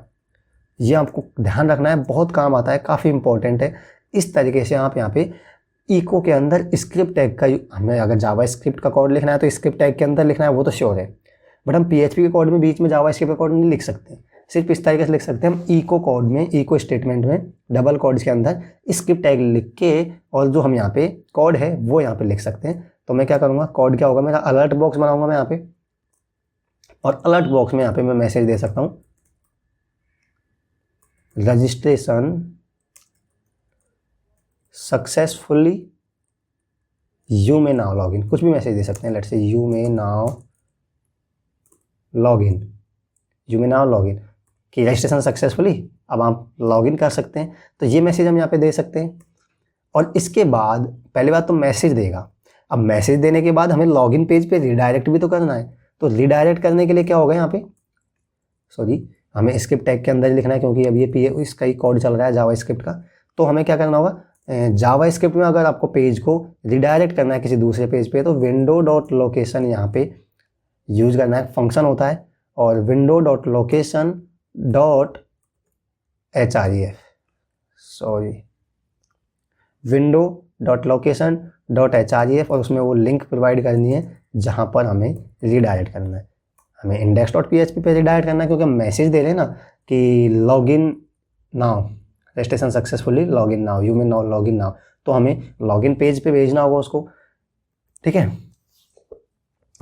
ये आपको ध्यान रखना है, बहुत काम आता है, काफ़ी इंपॉर्टेंट है। इस तरीके से आप यहाँ पे इको के अंदर स्क्रिप्ट टैग का, हमें अगर जावास्क्रिप्ट का कोड लिखना है तो स्क्रिप्ट टैग के अंदर लिखना है, वो तो श्योर है, बट हम PHP के कोड में बीच में जावास्क्रिप्ट का कोड नहीं लिख सकते। सिर्फ इस तरीके से लिख सकते हैं हम इको कोड में, इको स्टेटमेंट में डबल कोड्स के अंदर स्क्रिप्ट टैग लिख के, और जो हम यहाँ पे कोड है वो यहाँ पे लिख सकते हैं। तो मैं क्या करूँगा, कोड क्या होगा मेरा, अलर्ट बॉक्स बनाऊंगा मैं यहाँ पे, और अलर्ट बॉक्स में यहाँ पे मैं मैसेज दे सकता हूँ registration successfully, you may now log in, कुछ भी मैसेज दे सकते हैं, let's say you may now log in, you may now log in कि रजिस्ट्रेशन सक्सेसफुली, अब आप लॉग इन कर सकते हैं। तो ये मैसेज हम यहाँ पे दे सकते हैं। और इसके बाद पहली बात तो मैसेज देगा, अब मैसेज देने के बाद हमें लॉगिन पेज पे रिडायरेक्ट भी तो करना है। तो रिडायरेक्ट करने के लिए क्या होगा यहाँ पे, हमें स्क्रिप्ट टैग के अंदर लिखना है, क्योंकि अब ये इसका ही कोड चल रहा है जावास्क्रिप्ट का। तो हमें क्या करना होगा, जावास्क्रिप्ट में अगर आपको पेज को रिडायरेक्ट करना है किसी दूसरे पेज पे, तो विंडो डॉट लोकेशन यहाँ पे यूज करना है, फंक्शन होता है, और window dot location dot href, window dot location dot href, और उसमें वो लिंक प्रोवाइड करनी है जहाँ पर हमें रिडायरेक्ट करना है। हमें index.php पे रिडायरेक्ट करना है, क्योंकि हम मैसेज दे रहे हैं ना कि login now, registration successfully login now, you may now login now, तो हमें लॉगिन पेज पे भेजना होगा उसको, ठीक है।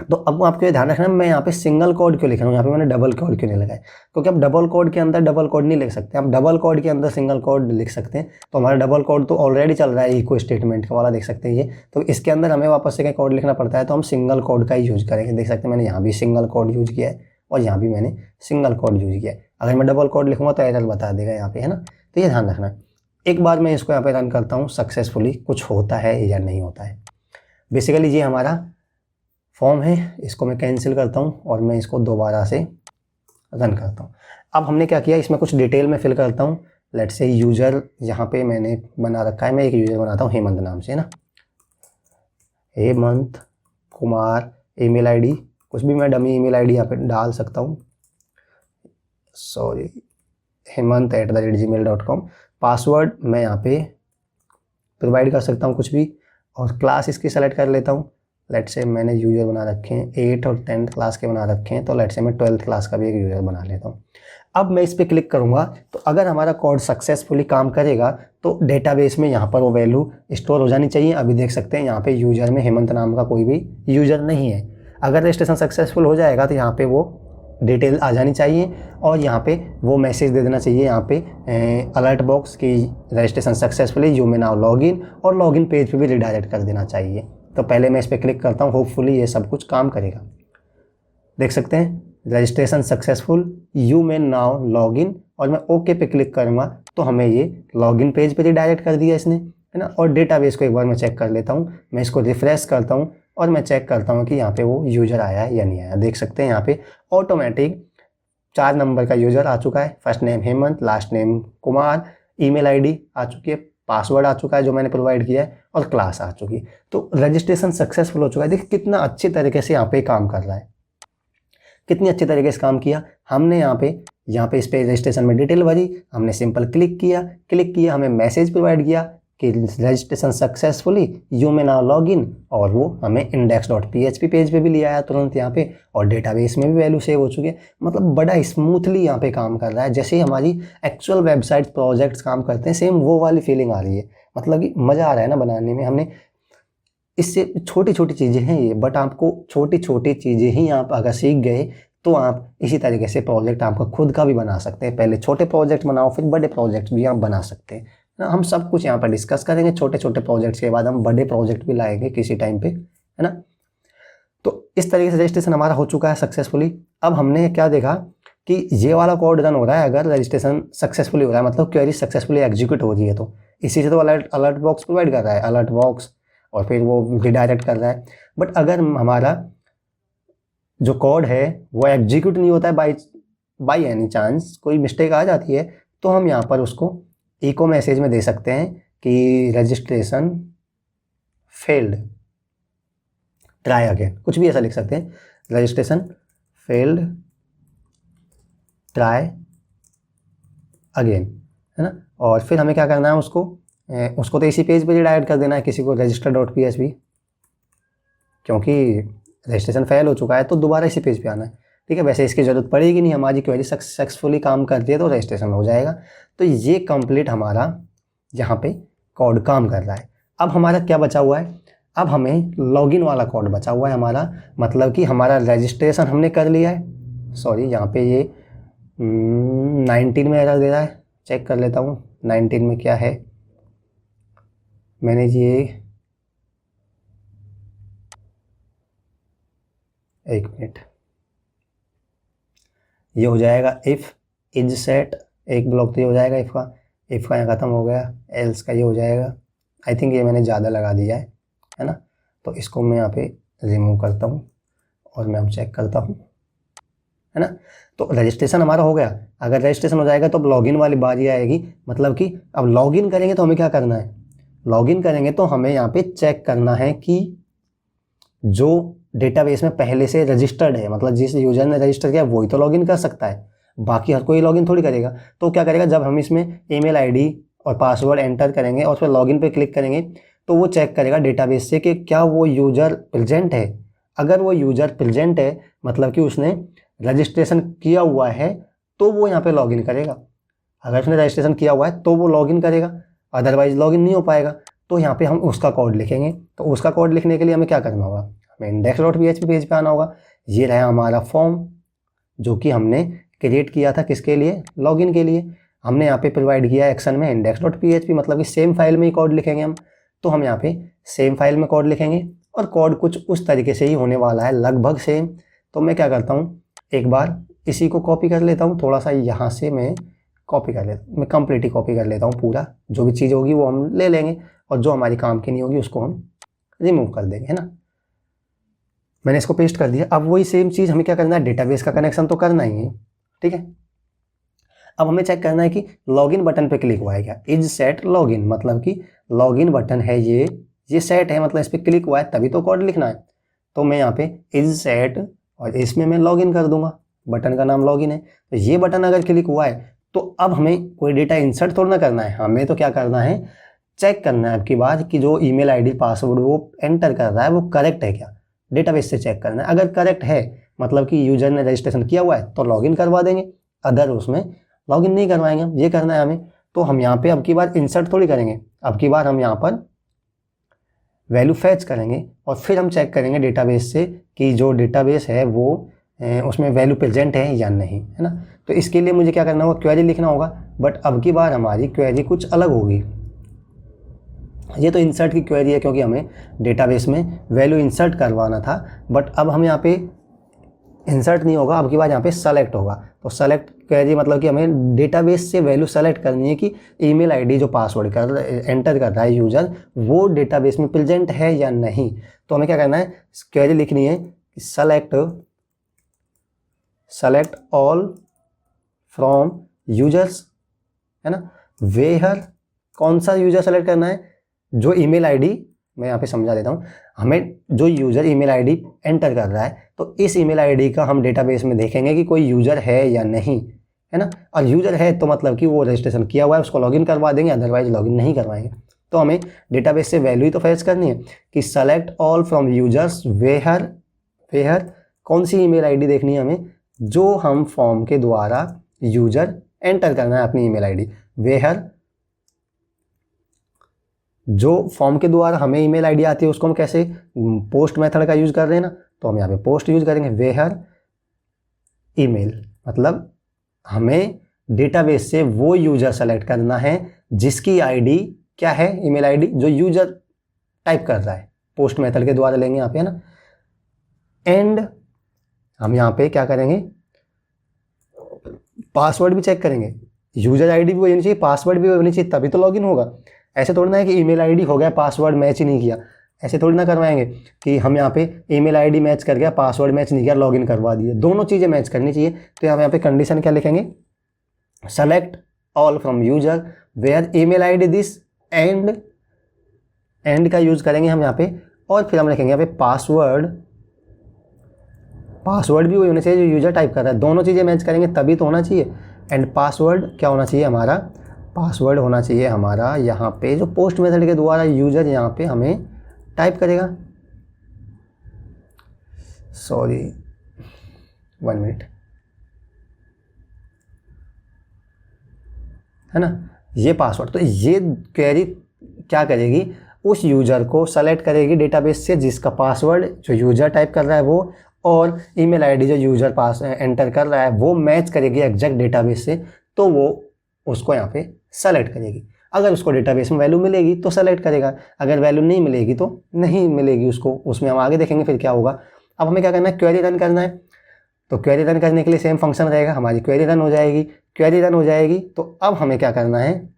तो अब आपको ये ध्यान रखना है, मैं यहाँ पे सिंगल कोड क्यों लिख रहा हूँ, यहाँ पे मैंने डबल कोड क्यों नहीं लगाया, क्योंकि आप डबल कोड के अंदर डबल कोड नहीं लिख सकते, आप डबल कोड के अंदर सिंगल कोड लिख सकते हैं। तो हमारा डबल कोड तो ऑलरेडी चल रहा है, इको स्टेटमेंट का वाला देख सकते हैं ये, तो इसके अंदर हमें वापस से क्या कोड लिखना पड़ता है, तो हम सिंगल कोड का ही यूज़ करेंगे। देख सकते हैं मैंने यहाँ भी सिंगल कोड यूज़ किया है, और यहाँ भी मैंने सिंगल कोड यूज़ किया है। अगर मैं डबल कोड लिखूँगा तो एरर बता देगा यहाँ पे, है ना। तो ये ध्यान रखना है। एक बार मैं इसको यहाँ पे रन करता हूँ सक्सेसफुली, कुछ होता है या नहीं होता है। बेसिकली ये हमारा फॉर्म है, इसको मैं कैंसिल करता हूँ और मैं इसको दोबारा से रन करता हूँ। अब हमने क्या किया, इसमें कुछ डिटेल में फिल करता हूँ। लेट्स से यूज़र यहाँ पे मैंने बना रखा है, मैं एक यूज़र बनाता हूँ हेमंत नाम से, है ना, हेमंत कुमार, ईमेल आईडी कुछ भी मैं डमी ईमेल आईडी यहाँ पे डाल सकता हूँ, hemant@gmail.com। पासवर्ड मैं यहाँ पे प्रोवाइड कर सकता हूँ कुछ भी, और क्लास इसकी सेलेक्ट कर लेता हूँ। लेट्स से मैंने यूज़र बना रखे हैं 8 और 10th क्लास के बना रखे हैं, तो लेट्स से मैं 12th क्लास का भी एक यूज़र बना लेता हूँ। अब मैं इस पर क्लिक करूँगा, तो अगर हमारा कोड सक्सेसफुली काम करेगा तो डेटाबेस में यहाँ पर वो वैल्यू स्टोर हो जानी चाहिए। अभी देख सकते हैं यहाँ पे यूज़र में हेमंत नाम का कोई भी यूज़र नहीं है। अगर रजिस्ट्रेशन सक्सेसफुल हो जाएगा तो यहाँ पे वो डिटेल आ जानी चाहिए, और यहाँ पे वो मैसेज दे देना चाहिए यहाँ पे अलर्ट बॉक्स की registration successfully, you may now login, और लॉगिन पेज पे भी रिडायरेक्ट कर देना चाहिए। तो पहले मैं इस पर क्लिक करता हूँ, होपफुली ये सब कुछ काम करेगा। देख सकते हैं registration successful, you may now login, और मैं ओके पे क्लिक करूँगा तो हमें ये लॉगिन पेज पे रिडायरेक्ट कर दिया इसने, है ना। और डेटाबेस को एक बार मैं चेक कर लेता हूँ, मैं इसको रिफ्रेश करता हूँ और मैं चेक करता हूँ कि यहाँ पे वो यूज़र आया है या नहीं आया। देख सकते हैं यहाँ पे ऑटोमेटिक 4 नंबर का यूज़र आ चुका है, first name Hemant, last name Kumar, email ID आ चुकी है, पासवर्ड आ चुका है जो मैंने प्रोवाइड किया है, और क्लास आ चुकी है। तो रजिस्ट्रेशन सक्सेसफुल हो चुका है। देखिए कितना अच्छी तरीके से यहाँ पे काम कर रहा है, कितनी अच्छी तरीके से काम किया हमने। यहाँ पे इस पे रजिस्ट्रेशन में डिटेल भरी, हमने सिंपल क्लिक किया, हमें मैसेज प्रोवाइड किया कि registration successfully, you may now login, और वो हमें index.php पेज पे भी ले आया तुरंत यहाँ पे, और डेटाबेस में भी वैल्यू सेव हो चुकी है। मतलब बड़ा स्मूथली यहाँ पे काम कर रहा है, जैसे ही हमारी एक्चुअल वेबसाइट प्रोजेक्ट्स काम करते हैं सेम वो वाली फीलिंग आ रही है। मतलब कि मज़ा आ रहा है ना बनाने में। हमने इससे छोटी छोटी चीज़ें हैं ये, बट आपको छोटी छोटी चीज़ें ही आप अगर सीख गए तो आप इसी तरीके से प्रोजेक्ट आपका खुद का भी बना सकते हैं। पहले छोटे प्रोजेक्ट बनाओ, फिर बड़े प्रोजेक्ट भी आप बना सकते हैं ना। हम सब कुछ यहाँ पर डिस्कस करेंगे, छोटे छोटे प्रोजेक्ट्स के बाद हम बड़े प्रोजेक्ट भी लाएंगे किसी टाइम पे, है ना। तो इस तरीके से रजिस्ट्रेशन हमारा हो चुका है सक्सेसफुली। अब हमने क्या देखा कि ये वाला कोड रन हो रहा है अगर रजिस्ट्रेशन सक्सेसफुली हो रहा है, मतलब क्वेरी सक्सेसफुली एग्जीक्यूट हो रही है, तो इसी से तो अलर्ट बॉक्स प्रोवाइड कर रहा है, अलर्ट बॉक्स, और फिर वो रिडायरेक्ट कर रहा है। बट अगर हमारा जो कोड है वो एग्जीक्यूट नहीं होता है, बाई एनी चांस कोई मिस्टेक आ जाती है, तो हम यहाँ पर उसको इको मैसेज में दे सकते हैं कि रजिस्ट्रेशन फेल्ड, ट्राई अगेन, कुछ भी ऐसा लिख सकते हैं, रजिस्ट्रेशन फेल्ड ट्राई अगेन, है ना। और फिर हमें क्या करना है, उसको तो इसी पेज पे रिडायरेक्ट कर देना है, किसी को register.php, क्योंकि रजिस्ट्रेशन फेल हो चुका है तो दोबारा इसी पेज पे आना है, ठीक है। वैसे इसकी ज़रूरत पड़ेगी नहीं, हमारी क्वेरी सक्सेसफुली काम करती है तो रजिस्ट्रेशन हो जाएगा। तो ये कंप्लीट हमारा यहाँ पे कोड काम कर रहा है। अब हमारा क्या बचा हुआ है, अब हमें लॉगिन वाला कोड बचा हुआ है हमारा, मतलब कि हमारा रजिस्ट्रेशन हमने कर लिया है। सॉरी, यहाँ पे ये 19 में एरर दे रहा है, चेक कर लेता हूँ 19 में क्या है। मैंने ये एक मिनट, ये हो जाएगा इफ़ इज सेट, एक ब्लॉक तो ये हो जाएगा इफ़ का यहाँ ख़त्म हो गया, एल्स का ये हो जाएगा। आई थिंक ये मैंने ज़्यादा लगा दिया है ना। तो इसको मैं यहाँ पे रिमूव करता हूँ और मैं अब चेक करता हूँ, है ना। तो रजिस्ट्रेशन हमारा हो गया। अगर रजिस्ट्रेशन हो जाएगा तो अब लॉगिन वाली बारी आएगी, मतलब कि अब लॉगिन करेंगे तो हमें क्या करना है, लॉगिन करेंगे तो हमें यहाँ पे चेक करना है कि जो डेटाबेस में पहले से रजिस्टर्ड है, मतलब जिस यूजर ने रजिस्टर किया वही तो लॉगिन कर सकता है, बाकी हर कोई लॉगिन थोड़ी करेगा। तो क्या करेगा, जब हम इसमें ईमेल आईडी और पासवर्ड एंटर करेंगे और उस पर लॉगिन पे क्लिक करेंगे तो वो चेक करेगा डेटाबेस से कि क्या वो यूज़र प्रेजेंट है। अगर वो यूज़र प्रेजेंट है, मतलब कि उसने रजिस्ट्रेशन किया हुआ है, तो वो यहाँ पे लॉगिन करेगा। अगर उसने रजिस्ट्रेशन किया हुआ है तो वो लॉगिन करेगा, अदरवाइज लॉगिन नहीं हो पाएगा। तो यहाँ पे हम उसका कोड लिखेंगे। तो उसका कोड लिखने के लिए हमें क्या करना होगा, हमें index.php पेज पे आना होगा। ये रहा हमारा फॉर्म जो कि हमने क्रिएट किया था, किसके लिए, लॉगिन के लिए। हमने यहाँ पे प्रोवाइड किया एक्शन में index.php, मतलब कि सेम फाइल में ही कोड लिखेंगे हम। तो हम यहाँ पे सेम फाइल में कोड लिखेंगे और कोड कुछ उस तरीके से ही होने वाला है, लगभग सेम। तो मैं क्या करता हूँ, एक बार इसी को कॉपी कर लेता हूँ, थोड़ा सा यहाँ से मैं कॉपी कर लेता हूँ, मैं कंप्लीट ही कॉपी कर लेता हूँ पूरा। जो भी चीज़ होगी वो हम ले लेंगे और जो हमारी काम की नहीं होगी उसको हम रिमूव कर देंगे, है ना। मैंने इसको पेस्ट कर दिया। अब वही सेम चीज़ हमें क्या करना है, डेटाबेस का कनेक्शन तो करना ही है, ठीक है। अब हमें चेक करना है कि लॉगिन बटन पे क्लिक हुआ है क्या, इज सेट लॉगिन, मतलब कि लॉगिन बटन है ये सेट है, मतलब इस पर क्लिक हुआ है तभी तो कोड लिखना है। तो मैं यहाँ पे इज सेट और इसमें मैं लॉगिन कर दूंगा, बटन का नाम लॉगिन है। तो ये बटन अगर क्लिक हुआ है तो अब हमें कोई डेटा इंसर्ट थोड़ा ना करना है, हमें तो क्या करना है, चेक करना है आपकी बात कि जो ईमेल आईडी पासवर्ड वो एंटर कर रहा है वो करेक्ट है क्या, डेटाबेस से चेक करना है। अगर करेक्ट है, मतलब कि यूजर ने रजिस्ट्रेशन किया हुआ है, तो लॉगिन करवा देंगे, अदर उसमें लॉगिन नहीं करवाएंगे हम। ये करना है हमें। तो हम यहाँ पे अब की बार इंसर्ट थोड़ी करेंगे, अब की बार हम यहाँ पर वैल्यू फैच करेंगे और फिर हम चेक करेंगे डेटाबेस से कि जो डेटाबेस है वो उसमें वैल्यू प्रेजेंट है या नहीं, है ना। तो इसके लिए मुझे क्या करना होगा, क्वेरी लिखना होगा। बट अब की बार हमारी क्वेरी कुछ अलग होगी। ये तो इंसर्ट की क्वेरी है क्योंकि हमें डेटाबेस में वैल्यू इंसर्ट करवाना था, बट अब हम यहाँ पे इंसर्ट नहीं होगा, अब की बार यहाँ पे सेलेक्ट होगा। तो सेलेक्ट क्वेरी मतलब कि हमें डेटाबेस से वैल्यू सेलेक्ट करनी है कि ईमेल आईडी जो पासवर्ड एंटर कर रहा है यूजर, वो डेटाबेस में प्रेजेंट है या नहीं। तो हमें क्या करना है, क्वेरी लिखनी है सेलेक्ट ऑल फ्रॉम यूजर्स, है ना। वेयर कौन सा यूजर सेलेक्ट करना है, जो ईमेल आईडी, मैं यहाँ पे समझा देता हूँ, हमें जो यूज़र ईमेल आईडी एंटर कर रहा है तो इस ईमेल आईडी का हम डेटाबेस में देखेंगे कि कोई यूज़र है या नहीं, है ना। और यूज़र है तो मतलब कि वो रजिस्ट्रेशन किया हुआ है, उसको लॉगिन करवा देंगे, अदरवाइज लॉगिन नहीं करवाएंगे। तो हमें डेटाबेस से वैल्यू ही तो फैच करनी है कि select all from users where कौन सी ईमेल आईडी देखनी है हमें, जो हम फॉर्म के द्वारा यूज़र एंटर करना है अपनी ईमेल आईडी। वेयर जो फॉर्म के द्वारा हमें ईमेल आईडी आती है उसको हम कैसे, पोस्ट मेथड का यूज़ कर रहे हैं ना, तो हम यहाँ पे पोस्ट यूज़ करेंगे। वेयर ईमेल, मतलब हमें डेटाबेस से वो यूज़र सेलेक्ट करना है जिसकी आईडी क्या है, ईमेल आईडी जो यूज़र टाइप कर रहा है, पोस्ट मेथड के द्वारा लेंगे यहाँ पे, है ना। एंड हम यहाँ पे क्या करेंगे, पासवर्ड भी चेक करेंगे, यूज़र आईडी भी होनी चाहिए, पासवर्ड भी होनी चाहिए, तभी तो लॉगिन होगा। ऐसे थोड़ी ना है कि ईमेल आईडी हो गया पासवर्ड मैच ही नहीं किया, ऐसे थोड़ी ना करवाएंगे कि हम यहाँ पे ईमेल आईडी मैच कर गया पासवर्ड मैच नहीं किया लॉगिन करवा दिए, दोनों चीज़ें मैच करनी चाहिए। तो यहाँ पे कंडीशन क्या लिखेंगे, select all from user where email ID this and का यूज़ करेंगे हम यहाँ पे, और फिर हम लिखेंगे यहाँ पे पासवर्ड भी वही होना चाहिए जो यूज़र टाइप कर रहा है, दोनों चीज़ें मैच करेंगे तभी तो होना चाहिए। एंड पासवर्ड क्या होना चाहिए हमारा, पासवर्ड होना चाहिए हमारा यहाँ पे जो पोस्ट मेथड के द्वारा यूज़र यहाँ पे हमें टाइप करेगा। सॉरी 1 मिनट, है ना, ये पासवर्ड। तो ये क्वेरी क्या करेगी, उस यूज़र को सेलेक्ट करेगी डेटाबेस से जिसका पासवर्ड जो यूज़र टाइप कर रहा है वो, और ईमेल आईडी जो यूज़र पास एंटर कर रहा है वो मैच करेगी एग्जैक्ट डेटाबेस से, तो वो उसको यहाँ पे सेलेक्ट करेगी। अगर उसको डेटाबेस में वैल्यू मिलेगी तो सेलेक्ट करेगा, अगर वैल्यू नहीं मिलेगी तो नहीं मिलेगी उसको, उसमें हम आगे देखेंगे फिर क्या होगा। अब हमें क्या करना है, क्वेरी रन करना है। तो क्वेरी रन करने के लिए सेम फंक्शन रहेगा, हमारी क्वेरी रन हो जाएगी। क्वेरी रन हो जाएगी तो अब हमें क्या करना है,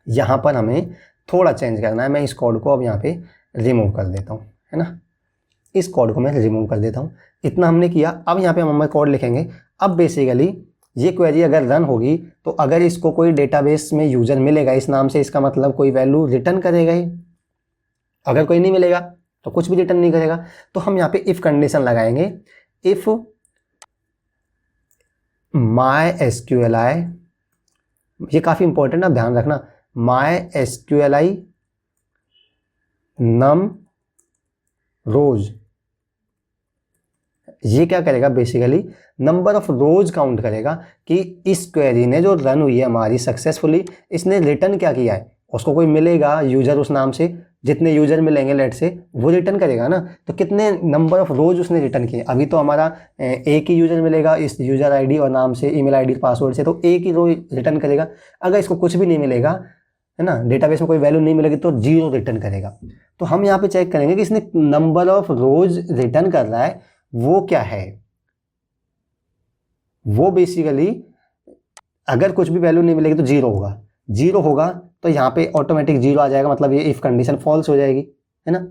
यहाँ पर हमें थोड़ा चेंज करना है। मैं इस कोड को अब यहाँ पे रिमूव कर देता हूँ, है ना, इस कोड को मैं रिमूव कर देता हूँ। इतना हमने किया। अब यहाँ पे हम कोड लिखेंगे। अब बेसिकली ये क्वेरी अगर रन होगी तो अगर इसको कोई डेटाबेस में यूज़र मिलेगा इस नाम से, इसका मतलब कोई वैल्यू रिटर्न करेगा ही, अगर कोई नहीं मिलेगा तो कुछ भी रिटर्न नहीं करेगा। तो हम यहाँ पे इफ़ कंडीशन लगाएंगे, इफ़ MySQLi, ये काफ़ी इंपॉर्टेंट है, ध्यान रखना, MySQLi num रोज, ये क्या करेगा, basically number of rose count करेगा कि इस क्वेरी ने जो रन हुई है हमारी सक्सेसफुली, इसने रिटर्न क्या किया है। उसको कोई मिलेगा यूज़र उस नाम से, जितने यूज़र मिलेंगे लेट से वो रिटर्न करेगा ना, तो कितने नंबर ऑफ रोज उसने रिटर्न किए। अभी तो हमारा एक ही यूज़र मिलेगा इस यूज़र आईडी और नाम से, ईमेल आईडी पासवर्ड से, तो एक ही रो रिटर्न करेगा। अगर इसको कुछ भी नहीं मिलेगा, है ना, डेटाबेस में कोई वैल्यू नहीं मिलेगी तो 0 रिटर्न करेगा। तो हम यहाँ पे चेक करेंगे कि इसने नंबर ऑफ रोज रिटर्न कर रहा है वो क्या है। वो बेसिकली अगर कुछ भी वैल्यू नहीं मिलेगी तो 0 होगा, 0 होगा तो यहाँ पे ऑटोमेटिक 0 आ जाएगा, मतलब ये इफ कंडीशन फॉल्स हो जाएगी, है ना।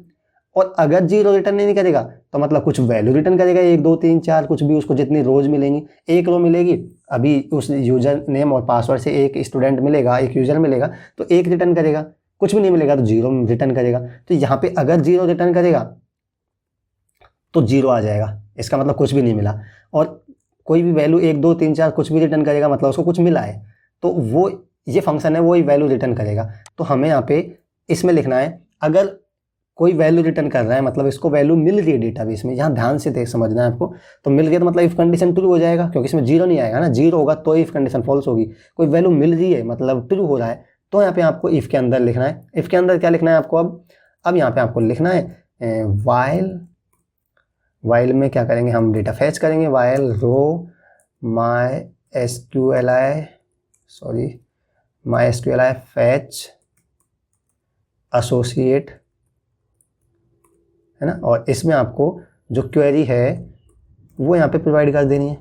और अगर 0 रिटर्न नहीं करेगा तो मतलब कुछ वैल्यू रिटर्न करेगा, 1 2 3 4 कुछ भी, उसको जितनी रोज मिलेंगी, एक रो मिलेगी, अभी उस यूजर नेम और पासवर्ड से एक स्टूडेंट मिलेगा, एक यूजर मिलेगा तो 1 रिटर्न करेगा, कुछ भी नहीं मिलेगा तो 0 रिटर्न करेगा। तो यहाँ पे अगर 0 रिटर्न करेगा तो 0 आ जाएगा, इसका मतलब कुछ भी नहीं मिला। और कोई भी वैल्यू 1 2 3 4 कुछ भी रिटर्न करेगा, मतलब उसको कुछ मिला है, तो वो ये फंक्शन है वो ही वैल्यू रिटर्न करेगा। तो हमें यहाँ पे इसमें लिखना है, अगर कोई वैल्यू रिटर्न कर रहा है मतलब इसको वैल्यू मिल रही है डेटाबेस में, यहाँ ध्यान से समझना है आपको। तो मिल गया तो मतलब इफ कंडीशन ट्रू हो जाएगा, क्योंकि इसमें 0 नहीं आएगा ना, 0 होगा तो इफ कंडीशन फॉल्स होगी। कोई वैल्यू मिल रही है मतलब ट्रू हो रहा है, तो यहाँ पे आपको इफ के अंदर लिखना है। इफ के अंदर क्या लिखना है आपको, अब यहाँ पे आपको लिखना है वाइल में क्या करेंगे हम, डेटा फैच करेंगे, वाइल रो MySQLi फैच एसोसिएट, है ना, और इसमें आपको जो क्वेरी है वो यहाँ पे प्रोवाइड कर देनी है।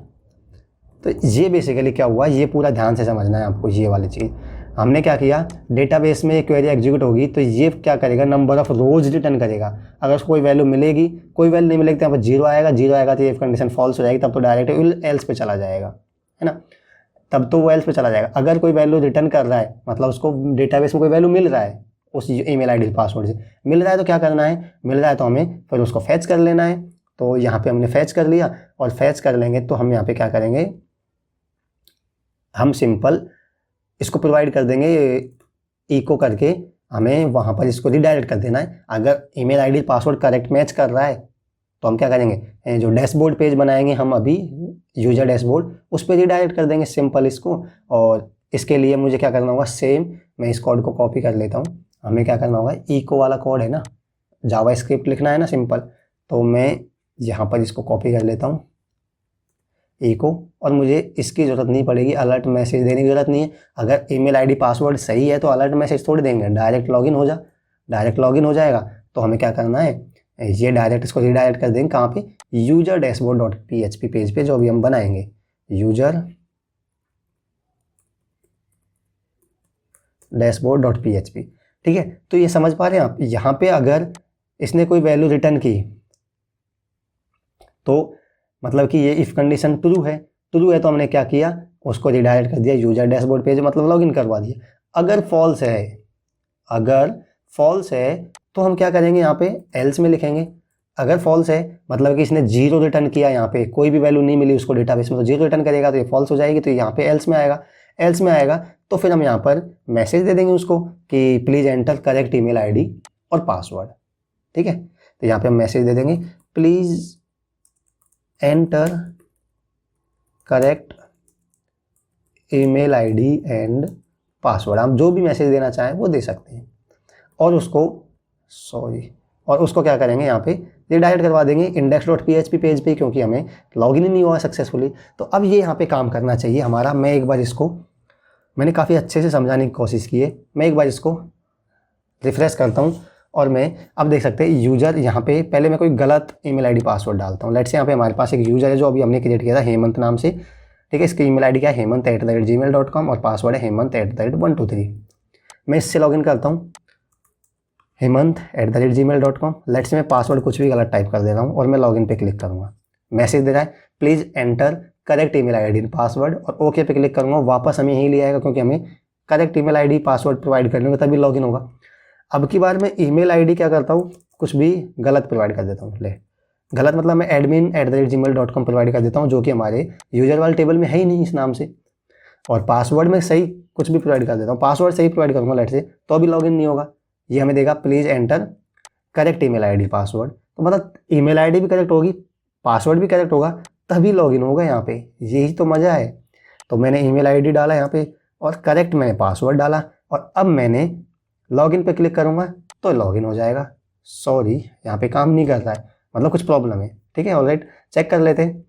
तो ये बेसिकली क्या हुआ, ये पूरा ध्यान से समझना है आपको। ये वाली चीज़ हमने क्या किया, डेटाबेस में क्वेरी एग्जीक्यूट होगी तो ये क्या करेगा, नंबर ऑफ रोज रिटर्न करेगा। अगर उसको कोई वैल्यू मिलेगी, कोई वैल्यू नहीं मिलेगी तो यहाँ पर 0 आएगा, 0 आएगा तो ये कंडीशन फॉल्स हो जाएगी, तब तो डायरेक्ट एल्स पे चला जाएगा, है ना, तब तो वो एल्स पे चला जाएगा। अगर कोई वैल्यू रिटर्न कर रहा है मतलब उसको डेटाबेस में कोई वैल्यू मिल रहा है, उस ईमेल आईडी पासवर्ड से मिल रहा है, तो क्या करना है, मिल रहा है तो हमें फिर उसको फैच कर लेना है। तो यहाँ पे हमने फैच कर लिया, और फैच कर लेंगे तो हम यहाँ पे क्या करेंगे, हम सिंपल इसको प्रोवाइड कर देंगे, इको करके हमें वहाँ पर इसको रिडायरेक्ट कर देना है। अगर email ID password correct match कर रहा है तो हम क्या करेंगे, जो डैशबोर्ड पेज बनाएंगे हम अभी, यूजर डैशबोर्ड, उस पर रिडायरेक्ट कर देंगे सिंपल इसको। और इसके लिए मुझे क्या करना होगा, सेम मैं इस कोड को कॉपी कर लेता हूँ। हमें क्या करना होगा, इको वाला कोड है ना, जावा स्क्रिप्ट लिखना है ना सिंपल, तो मैं यहाँ पर इसको कॉपी कर लेता हूँ इको, और मुझे इसकी ज़रूरत नहीं पड़ेगी, अलर्ट मैसेज देने की ज़रूरत नहीं है। अगर ईमेल आईडी पासवर्ड सही है तो अलर्ट मैसेज थोड़ी देंगे, डायरेक्ट लॉगिन हो जाएगा। तो हमें क्या करना है, ये डायरेक्ट इसको रीडायरेक्ट कर देंगे कहाँ पे, user dashboard dot PHP page पे जो अभी हम बनाएंगे, यूजर डैशबोर्ड डॉट PHP। ठीक है, तो ये समझ पा रहे हैं आप। यहाँ पे अगर इसने कोई वैल्यू रिटर्न की तो मतलब कि ये इफ कंडीशन ट्रू है तो हमने क्या किया, उसको रिडायरेक्ट कर दिया यूजर डैशबोर्ड पेज, मतलब लॉगिन करवा दिया। अगर फॉल्स है अगर फॉल्स है तो हम क्या करेंगे, यहाँ पे एल्स में लिखेंगे। अगर फॉल्स है मतलब कि इसने 0 रिटर्न किया, यहाँ पे कोई भी वैल्यू नहीं मिली उसको डेटाबेस में, तो 0 रिटर्न करेगा, तो ये फॉल्स हो जाएगी, तो यहाँ पे एल्स में आएगा। एल्स में आएगा तो फिर हम यहाँ पर मैसेज दे देंगे उसको कि please enter correct email ID और पासवर्ड। ठीक है, तो यहाँ पे हम मैसेज दे देंगे please enter correct email ID and password. आप जो भी मैसेज देना चाहें वो दे सकते हैं, और उसको क्या करेंगे, यहाँ पे रिडायरेक्ट करवा देंगे index.php पेज पे, क्योंकि हमें लॉगिन ही नहीं हुआ सक्सेसफुली। तो अब ये यहाँ पे काम करना चाहिए हमारा। मैं एक बार इसको, मैंने काफ़ी अच्छे से समझाने की कोशिश की है, मैं एक बार इसको रिफ्रेश करता हूँ, और मैं अब देख सकते हैं यूज़र यहाँ पे, पहले मैं कोई गलत ईमेल आईडी पासवर्ड डालता हूँ। लेट्स से यहाँ पे हमारे पास एक यूज़र है जो अभी हमने क्रिएट किया था हेमंत नाम से। ठीक है, इसकी ईमेल आईडी क्या है, hemant@gmail.com, और पासवर्ड है hemant@123। मैं इससे लॉगिन करता हूँ hemant@gmail.com। लेट्स से मैं पासवर्ड कुछ भी गलत टाइप कर दे रहा हूँ और मैं लॉगिन पे क्लिक करूँगा। मैसेज दे रहा है please enter correct email ID password, और ओके पे क्लिक करूँगा। वापस हमें यही ले आएगा, क्योंकि हमें correct email ID password provide करने तभी लॉगिन होगा। अब की बार मैं ईमेल आईडी क्या करता हूँ, कुछ भी गलत प्रोवाइड कर देता हूँ। गलत मतलब मैं admin@gmail.com प्रोवाइड कर देता हूँ, जो कि हमारे यूजर वाले टेबल में है ही नहीं इस नाम से। और पासवर्ड में सही कुछ भी प्रोवाइड कर देता हूँ, पासवर्ड सही प्रोवाइड करूँगा लेट से, तो अभी लॉगिन नहीं होगा। ये हमें देगा please enter correct email ID password, तो मतलब ईमेल आईडी भी करेक्ट होगी, पासवर्ड भी करेक्ट होगा, तभी लॉगिन होगा यहाँ पे। यही तो मज़ा है। तो मैंने ईमेल आईडी डाला यहाँ पे, और करेक्ट मैंने पासवर्ड डाला, और अब मैंने लॉगिन पे क्लिक करूँगा तो लॉगिन हो जाएगा। सॉरी, यहाँ पे काम नहीं कर रहा है, मतलब कुछ प्रॉब्लम है। ठीक है, ऑलराइट, चेक कर लेते हैं।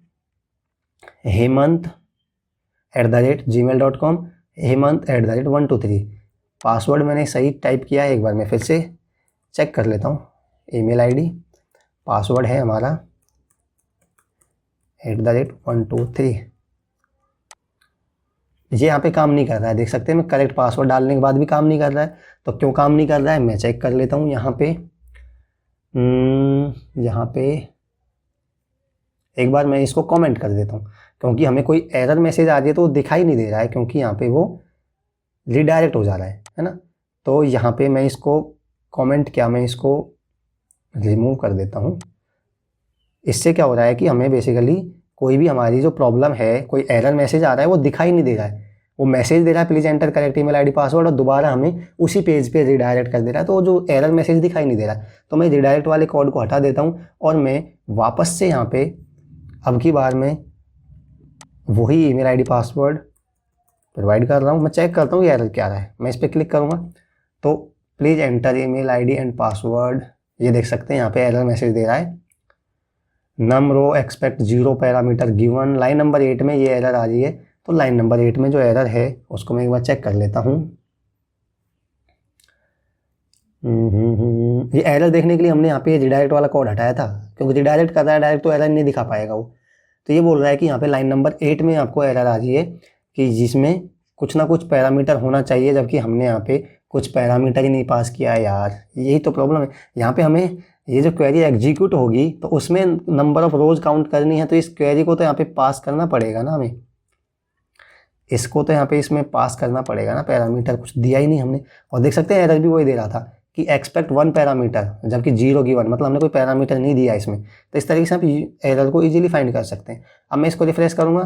hemant@gmail.com, hemant@123। पासवर्ड मैंने सही टाइप किया है, एक बार मैं फिर से चेक कर लेता हूँ। ईमेल आईडी, पासवर्ड है हमारा @123। ये यहाँ पे काम नहीं कर रहा है, देख सकते हैं। मैं करेक्ट पासवर्ड डालने के बाद भी काम नहीं कर रहा है, तो क्यों काम नहीं कर रहा है मैं चेक कर लेता हूँ। यहाँ पे एक बार मैं इसको कमेंट कर देता हूँ, क्योंकि हमें कोई एरर मैसेज आ रही है तो वो दिखाई नहीं दे रहा है, क्योंकि यहाँ पे वो रिडायरेक्ट हो जा रहा है ना। तो यहाँ पे मैं इसको कमेंट, क्या मैं इसको रिमूव कर देता हूँ। इससे क्या हो रहा है कि हमें बेसिकली कोई भी हमारी जो प्रॉब्लम है, कोई एरर मैसेज आ रहा है, वो दिखाई नहीं दे रहा है। वो मैसेज दे रहा है please enter correct email ID password, और दोबारा हमें उसी पेज पे रिडायरेक्ट कर दे रहा है, तो वो जो एरर मैसेज दिखाई नहीं दे रहा है। तो मैं रिडायरेक्ट वाले कोड को हटा देता हूँ, और मैं वापस से यहाँ पे अब की बार में वही ईमेल आईडी पासवर्ड प्रोवाइड कर रहा हूँ। मैं चेक करता हूँ ये एरर क्या रहा है। मैं इस पर क्लिक करूँगा तो please enter email ID and password, ये देख सकते हैं यहाँ पे एरर मैसेज दे रहा है num rows expect 0 parameter given. Line number 8 में ये एरर आ रही है, तो लाइन नंबर 8 में जो एरर है उसको मैं एक बार चेक कर लेता हूँ। ये एरर देखने के लिए हमने यहाँ पे रिडायरेक्ट वाला कोड हटाया था, क्योंकि रिडायरेक्ट कर रहा है डायरेक्ट तो एरर नहीं दिखा पाएगा वो। तो ये बोल रहा है कि यहाँ पे लाइन नंबर 8 में आपको एरर आ रही है कि जिसमें कुछ ना कुछ पैरामीटर होना चाहिए, जबकि हमने यहाँ पे कुछ पैरामीटर ही नहीं पास किया है यार। यही तो प्रॉब्लम है। यहाँ पे हमें ये जो क्वेरी एग्जीक्यूट होगी तो उसमें नंबर ऑफ रोज काउंट करनी है, तो इस क्वेरी को तो यहाँ पे पास करना पड़ेगा ना हमें, इसको तो यहाँ पे इसमें पास करना पड़ेगा ना। पैरामीटर कुछ दिया ही नहीं हमने, और देख सकते हैं एरर भी वही दे रहा था कि एक्सपेक्ट 1 पैरामीटर, जबकि 0 गिवन, मतलब हमने कोई पैरामीटर नहीं दिया इसमें। तो इस तरीके से आप एरर को इजीली फाइंड कर सकते हैं। अब मैं इसको रिफ्रेश करूँगा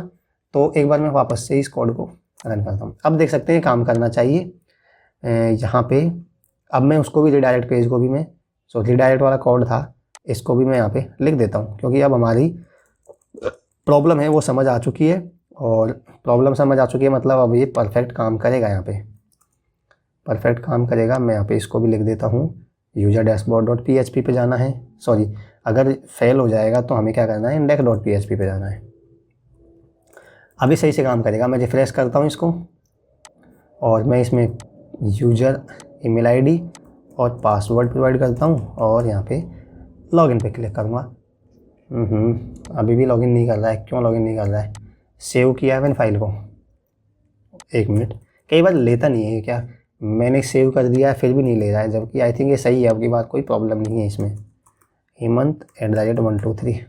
तो एक बार मैं वापस से इस कोड को रन करता हूँ। अब देख सकते हैं काम करना चाहिए यहाँ पे। अब मैं उसको भी रिडायरेक्ट पेज को भी मैं रिडायरेक्ट वाला कोड था, इसको भी मैं यहाँ पे लिख देता हूँ, क्योंकि अब हमारी प्रॉब्लम है वो समझ आ चुकी है। और प्रॉब्लम समझ आ चुकी है मतलब अब ये परफेक्ट काम करेगा, यहाँ पे परफेक्ट काम करेगा। मैं यहाँ पे इसको भी लिख देता हूँ user-dashboard.php पे जाना है। सॉरी, अगर फेल हो जाएगा तो हमें क्या करना है, index.php पे जाना है। अभी सही से काम करेगा। मैं रिफ्रेश करता हूँ इसको, और मैं इसमें यूज़र ईमेल आईडी और पासवर्ड प्रोवाइड करता हूँ, और यहाँ पे लॉगिन पे क्लिक करूँगा। अभी भी लॉगिन नहीं कर रहा है। क्यों लॉगिन नहीं कर रहा है? सेव किया है मैंने फाइल को, 1 मिनट। कई बार लेता नहीं है क्या, मैंने सेव कर दिया है फिर भी नहीं ले रहा है, जबकि आई थिंक ये सही है। अब की बात कोई प्रॉब्लम नहीं है इसमें। hemant@123।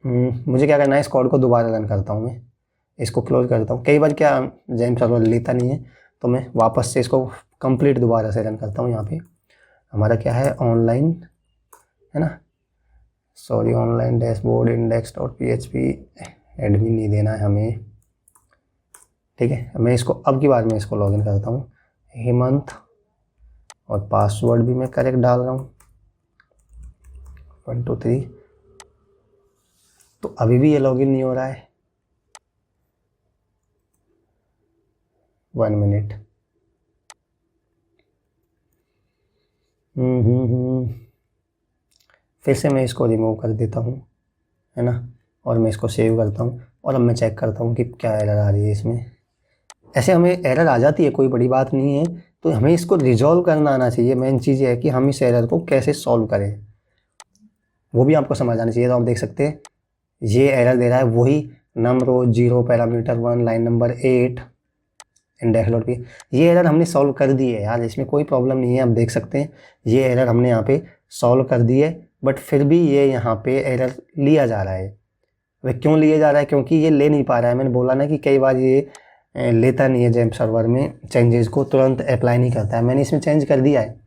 मुझे क्या करना है, इस कोड को दोबारा रन करता हूँ मैं, इसको क्लोज करता हूँ। कई बार क्या जेम सर्वर लेता नहीं है, तो मैं वापस से इसको कंप्लीट दोबारा से रन करता हूँ। यहाँ पे हमारा क्या है, ऑनलाइन है ना, sorry, online dashboard index.php admin नहीं देना है हमें, ठीक है। मैं इसको अब की बार मैं इसको लॉगिन करता हूँ, हेमंत, और पासवर्ड भी मैं करेक्ट डाल रहा हूँ 1 2 3। तो अभी भी ये लॉगिन नहीं हो रहा है, 1 मिनट। फिर से मैं इसको रिमूव कर देता हूँ, है ना, और मैं इसको सेव करता हूँ और अब मैं चेक करता हूँ कि क्या एरर आ रही है इसमें। ऐसे हमें एरर आ जाती है, कोई बड़ी बात नहीं है, तो हमें इसको रिजॉल्व करना आना चाहिए। मेन चीज़ ये है कि हम इस एरर को कैसे सॉल्व करें, वो भी आपको समझ आना चाहिए। तो आप देख सकते हैं ये एरर दे रहा है वही नम रो 0 पैरामीटर 1 लाइन नंबर 8 index.php। ये एरर हमने सॉल्व कर दी है यार, इसमें कोई प्रॉब्लम नहीं है। आप देख सकते हैं ये एरर हमने यहाँ पे सॉल्व कर दी है, बट फिर भी ये यहाँ पे एरर लिया जा रहा है। वह क्यों लिया जा रहा है, क्योंकि ये ले नहीं पा रहा है। मैंने बोला ना कि कई बार ये लेता नहीं है जेम्प सर्वर में, चेंजेस को तुरंत अप्लाई नहीं करता है। मैंने इसमें चेंज कर दिया है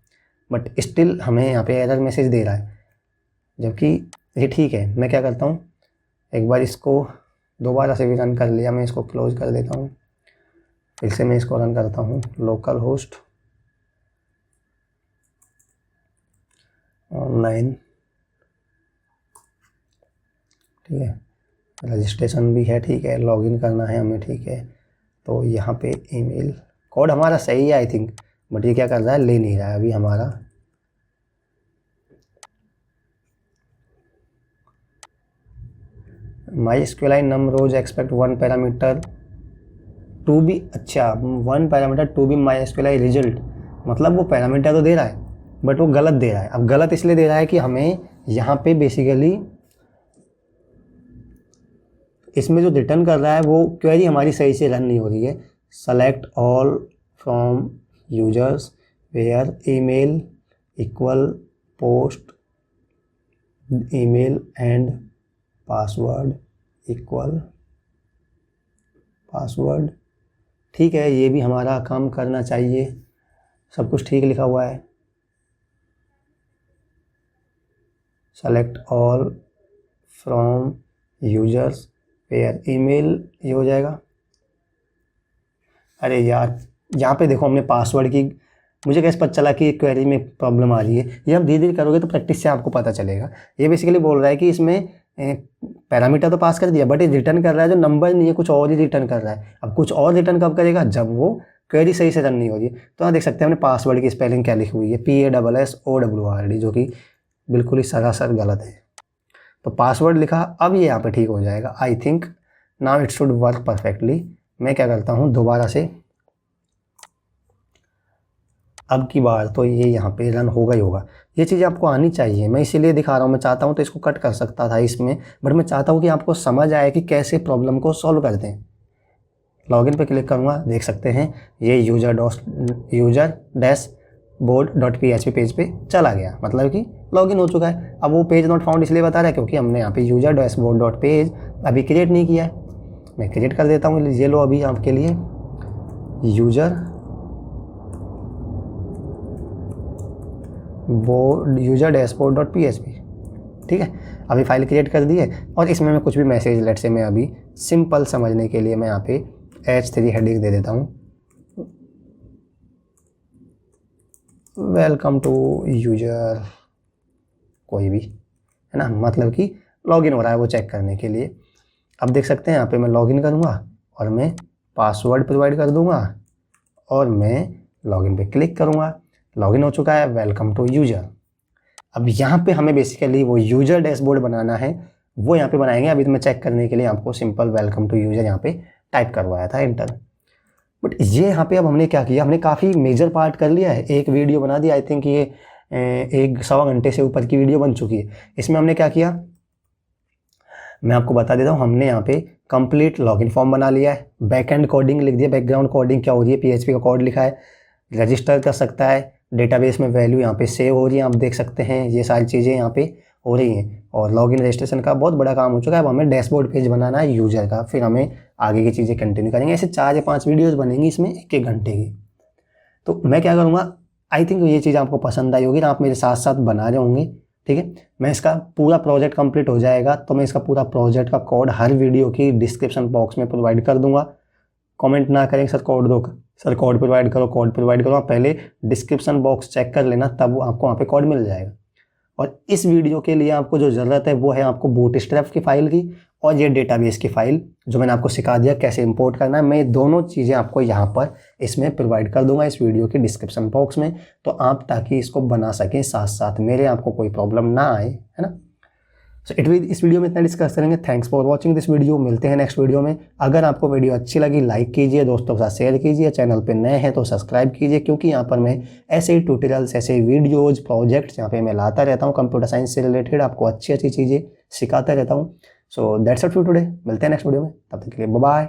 बट स्टिल हमें यहाँ पे एरर मैसेज दे रहा है, जबकि ये ठीक है। मैं क्या करता हूँ, एक बार इसको दोबारा से भी रन कर लिया, मैं इसको क्लोज कर देता हूँ, फिर से मैं इसको रन करता हूँ, लोकल होस्ट ऑनलाइन, ठीक है, रजिस्ट्रेशन भी है, ठीक है, लॉगिन करना है हमें, ठीक है। तो यहाँ पे ईमेल कोड हमारा सही है आई थिंक, बट ये क्या कर रहा है, ले नहीं रहा है अभी हमारा। MySQLi num rows expect 1 parameter to be, अच्छा 1 parameter to be MySQLi result, मतलब वो पैरामीटर तो दे रहा है बट वो गलत दे रहा है। अब गलत इसलिए दे रहा है कि हमें यहाँ पे बेसिकली इसमें जो रिटर्न कर रहा है वो क्वेरी हमारी सही से रन नहीं हो रही है। Select all from users where email equal post email and password equal password, ठीक है, ये भी हमारा काम करना चाहिए, सब कुछ ठीक लिखा हुआ है। Select all from users where email, ये हो जाएगा। अरे यार यहाँ पे देखो हमने पासवर्ड की, मुझे कैसे पता चला कि क्वेरी में प्रॉब्लम आ रही है। ये आप धीरे धीरे करोगे तो प्रैक्टिस से आपको पता चलेगा। ये बेसिकली बोल रहा है कि इसमें पैरामीटर तो पास कर दिया बट ये रिटर्न कर रहा है जो नंबर नहीं है, कुछ और ही रिटर्न कर रहा है। अब कुछ और रिटर्न कब करेगा, जब वो क्वेरी सही से रन नहीं हो रही है। तो आप देख सकते हैं हमने पासवर्ड की स्पेलिंग क्या लिखी हुई है, PASSWORD, जो कि बिल्कुल ही सरासर गलत है। तो पासवर्ड लिखा, अब ये यहाँ पे ठीक हो जाएगा I think, now it should work perfectly. मैं क्या करता हूँ दोबारा से, अब की बार तो ये यहाँ पे रन होगा ही होगा। ये चीज़ आपको आनी चाहिए, मैं इसीलिए दिखा रहा हूँ। मैं चाहता हूँ तो इसको कट कर सकता था इसमें, बट मैं चाहता हूँ कि आपको समझ आए कि कैसे प्रॉब्लम को सॉल्व करते हैं। लॉगिन पे क्लिक करूँगा, देख सकते हैं ये यूजर डैशबोर्ड.php पेज पे चला गया, मतलब कि लॉगिन हो चुका है। अब वो पेज नॉट फाउंड इसलिए बता रहा है क्योंकि हमने यहाँ पे यूजर डैशबोर्ड.पेज अभी क्रिएट नहीं किया है। मैं क्रिएट कर देता हूँ, ये लो अभी आपके लिए यूजर डैशबोर्ड.php, ठीक है। अभी फाइल क्रिएट कर दी है और इसमें मैं कुछ भी मैसेज, लेट से मैं अभी सिंपल समझने के लिए मैं यहाँ पे H3 हेडिंग दे देता हूँ, वेलकम टू यूजर, कोई भी, है ना, मतलब कि लॉगिन हो रहा है वो चेक करने के लिए। अब देख सकते हैं यहाँ पे मैं लॉगिन करूँगा और मैं पासवर्ड प्रोवाइड कर दूँगा और मैं लॉगिन पे क्लिक करूँगा। लॉगिन हो चुका है, वेलकम टू यूजर। अब यहाँ पे हमें बेसिकली वो यूजर डैशबोर्ड बनाना है, वो यहाँ पे बनाएंगे। अभी तो मैं चेक करने के लिए आपको सिंपल वेलकम टू यूजर यहाँ पे टाइप करवाया था, एंटर। बट ये यहाँ पे अब हमने क्या किया, हमने काफ़ी मेजर पार्ट कर लिया है, एक वीडियो बना दी, आई थिंक ये 1-1.25 घंटे से ऊपर की वीडियो बन चुकी है। इसमें हमने क्या किया मैं आपको बता देता हूँ। हमने यहाँ पे कंप्लीट लॉगिन फॉर्म बना लिया है, बैकएंड कोडिंग लिख दिया, बैकग्राउंड कोडिंग क्या हो रही है, PHP का कोड लिखा है, रजिस्टर कर सकता है, डेटाबेस में वैल्यू यहाँ पे सेव हो रही है, आप देख सकते हैं ये सारी चीज़ें यहाँ पे हो रही हैं। और लॉगिन रजिस्ट्रेशन का बहुत बड़ा काम हो चुका है। अब हमें डैशबोर्ड पेज बनाना है यूजर का, फिर हमें आगे की चीज़ें कंटिन्यू करेंगे। ऐसे 4 या 5 वीडियोस बनेंगी इसमें 1-1 घंटे की। तो मैं क्या करूँगा, आई थिंक ये चीज़ आपको पसंद आई होगी, आप मेरे साथ साथ बना रहे होंगे, ठीक है। मैं इसका पूरा प्रोजेक्ट कंप्लीट हो जाएगा तो मैं इसका पूरा प्रोजेक्ट का कोड हर वीडियो की डिस्क्रिप्शन बॉक्स में प्रोवाइड कर दूंगा। कमेंट ना करें सर कोड दो, सर कोड प्रोवाइड करो, कोड प्रोवाइड करो, आप पहले डिस्क्रिप्शन बॉक्स चेक कर लेना, तब आपको वहाँ पे कोड मिल जाएगा। और इस वीडियो के लिए आपको जो ज़रूरत है वो है आपको बूटस्ट्रैप की फ़ाइल की और ये डेटाबेस की फ़ाइल जो मैंने आपको सिखा दिया कैसे इंपोर्ट करना है। मैं दोनों चीज़ें आपको यहाँ पर इसमें प्रोवाइड कर दूंगा इस वीडियो के डिस्क्रिप्शन बॉक्स में, तो आप ताकि इसको बना सकें साथ साथ मेरे, आपको कोई प्रॉब्लम ना आए, है ना। सो इस वीडियो में इतना डिस्कस करेंगे। Thanks for watching this video. मिलते हैं नेक्स्ट वीडियो में। अगर आपको वीडियो अच्छी लगी लाइक कीजिए, दोस्तों के साथ शेयर कीजिए, चैनल पे नए हैं तो सब्सक्राइब कीजिए, क्योंकि यहाँ पर मैं ऐसे ही ट्यूटोरियल्स, ऐसे वीडियोज़, प्रोजेक्ट्स यहाँ पे मैं लाता रहता हूँ कंप्यूटर साइंस से रिलेटेड, आपको अच्छी अच्छी चीज़ें सिखाता रहता हूँ। So that's it for today. मिलते हैं नेक्स्ट वीडियो में, तब तक के लिए बाय बाय।